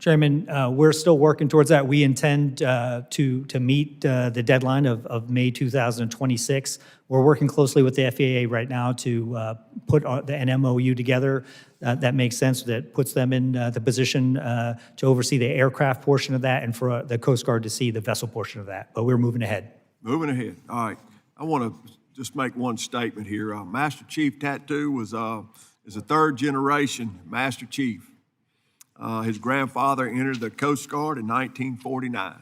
Chairman, we're still working towards that. We intend to meet the deadline of May 2026. We're working closely with the FAA right now to put an MOU together that makes sense, that puts them in the position to oversee the aircraft portion of that and for the Coast Guard to see the vessel portion of that. But we're moving ahead. Moving ahead. All right. I want to just make one statement here. Master Chief Tattoo is a third-generation Master Chief. His grandfather entered the Coast Guard in 1949.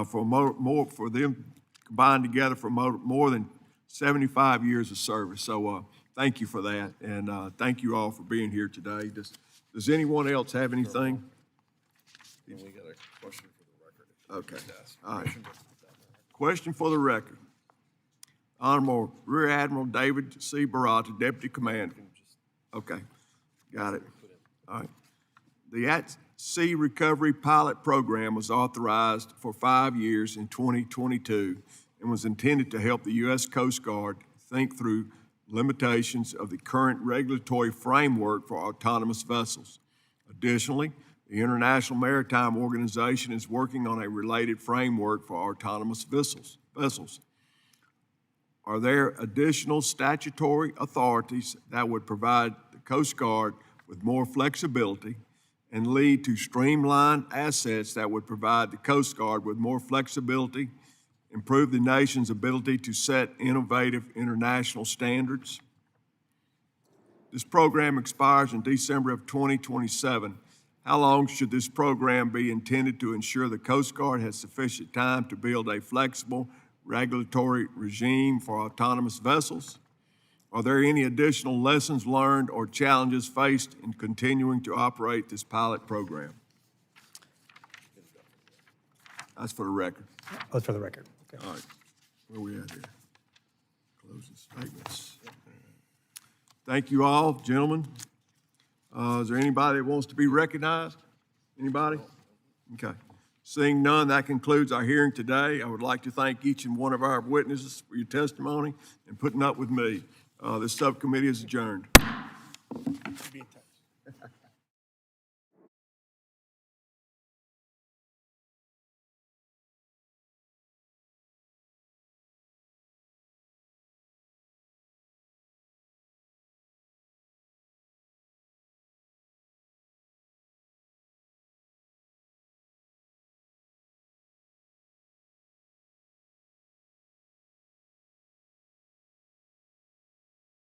For them combined together for more than 75 years of service. So thank you for that, and thank you all for being here today. Does anyone else have anything? We got a question for the record. Okay. All right. Question for the record. Honorable Rear Admiral David C. Barata, Deputy Commander. Okay. Got it. All right. The At-Sea Recovery Pilot Program was authorized for 5 years in 2022 and was intended to help the U.S. Coast Guard think through limitations of the current regulatory framework for autonomous vessels. Additionally, the International Maritime Organization is working on a related framework for autonomous vessels. Are there additional statutory authorities that would provide the Coast Guard with more flexibility and lead to streamlined assets that would provide the Coast Guard with more flexibility, improve the nation's ability to set innovative international standards. This program expires in December of 2027. How long should this program be intended to ensure the Coast Guard has sufficient time to build a flexible regulatory regime for autonomous vessels? Are there any additional lessons learned or challenges faced in continuing to operate this pilot program? That's for the record. Oh, for the record. Okay. All right, where we at here? Closing statements. Thank you all, gentlemen. Is there anybody that wants to be recognized? Anybody? Okay. Seeing none, that concludes our hearing today. I would like to thank each and one of our witnesses for your testimony and putting up with me. This subcommittee is adjourned.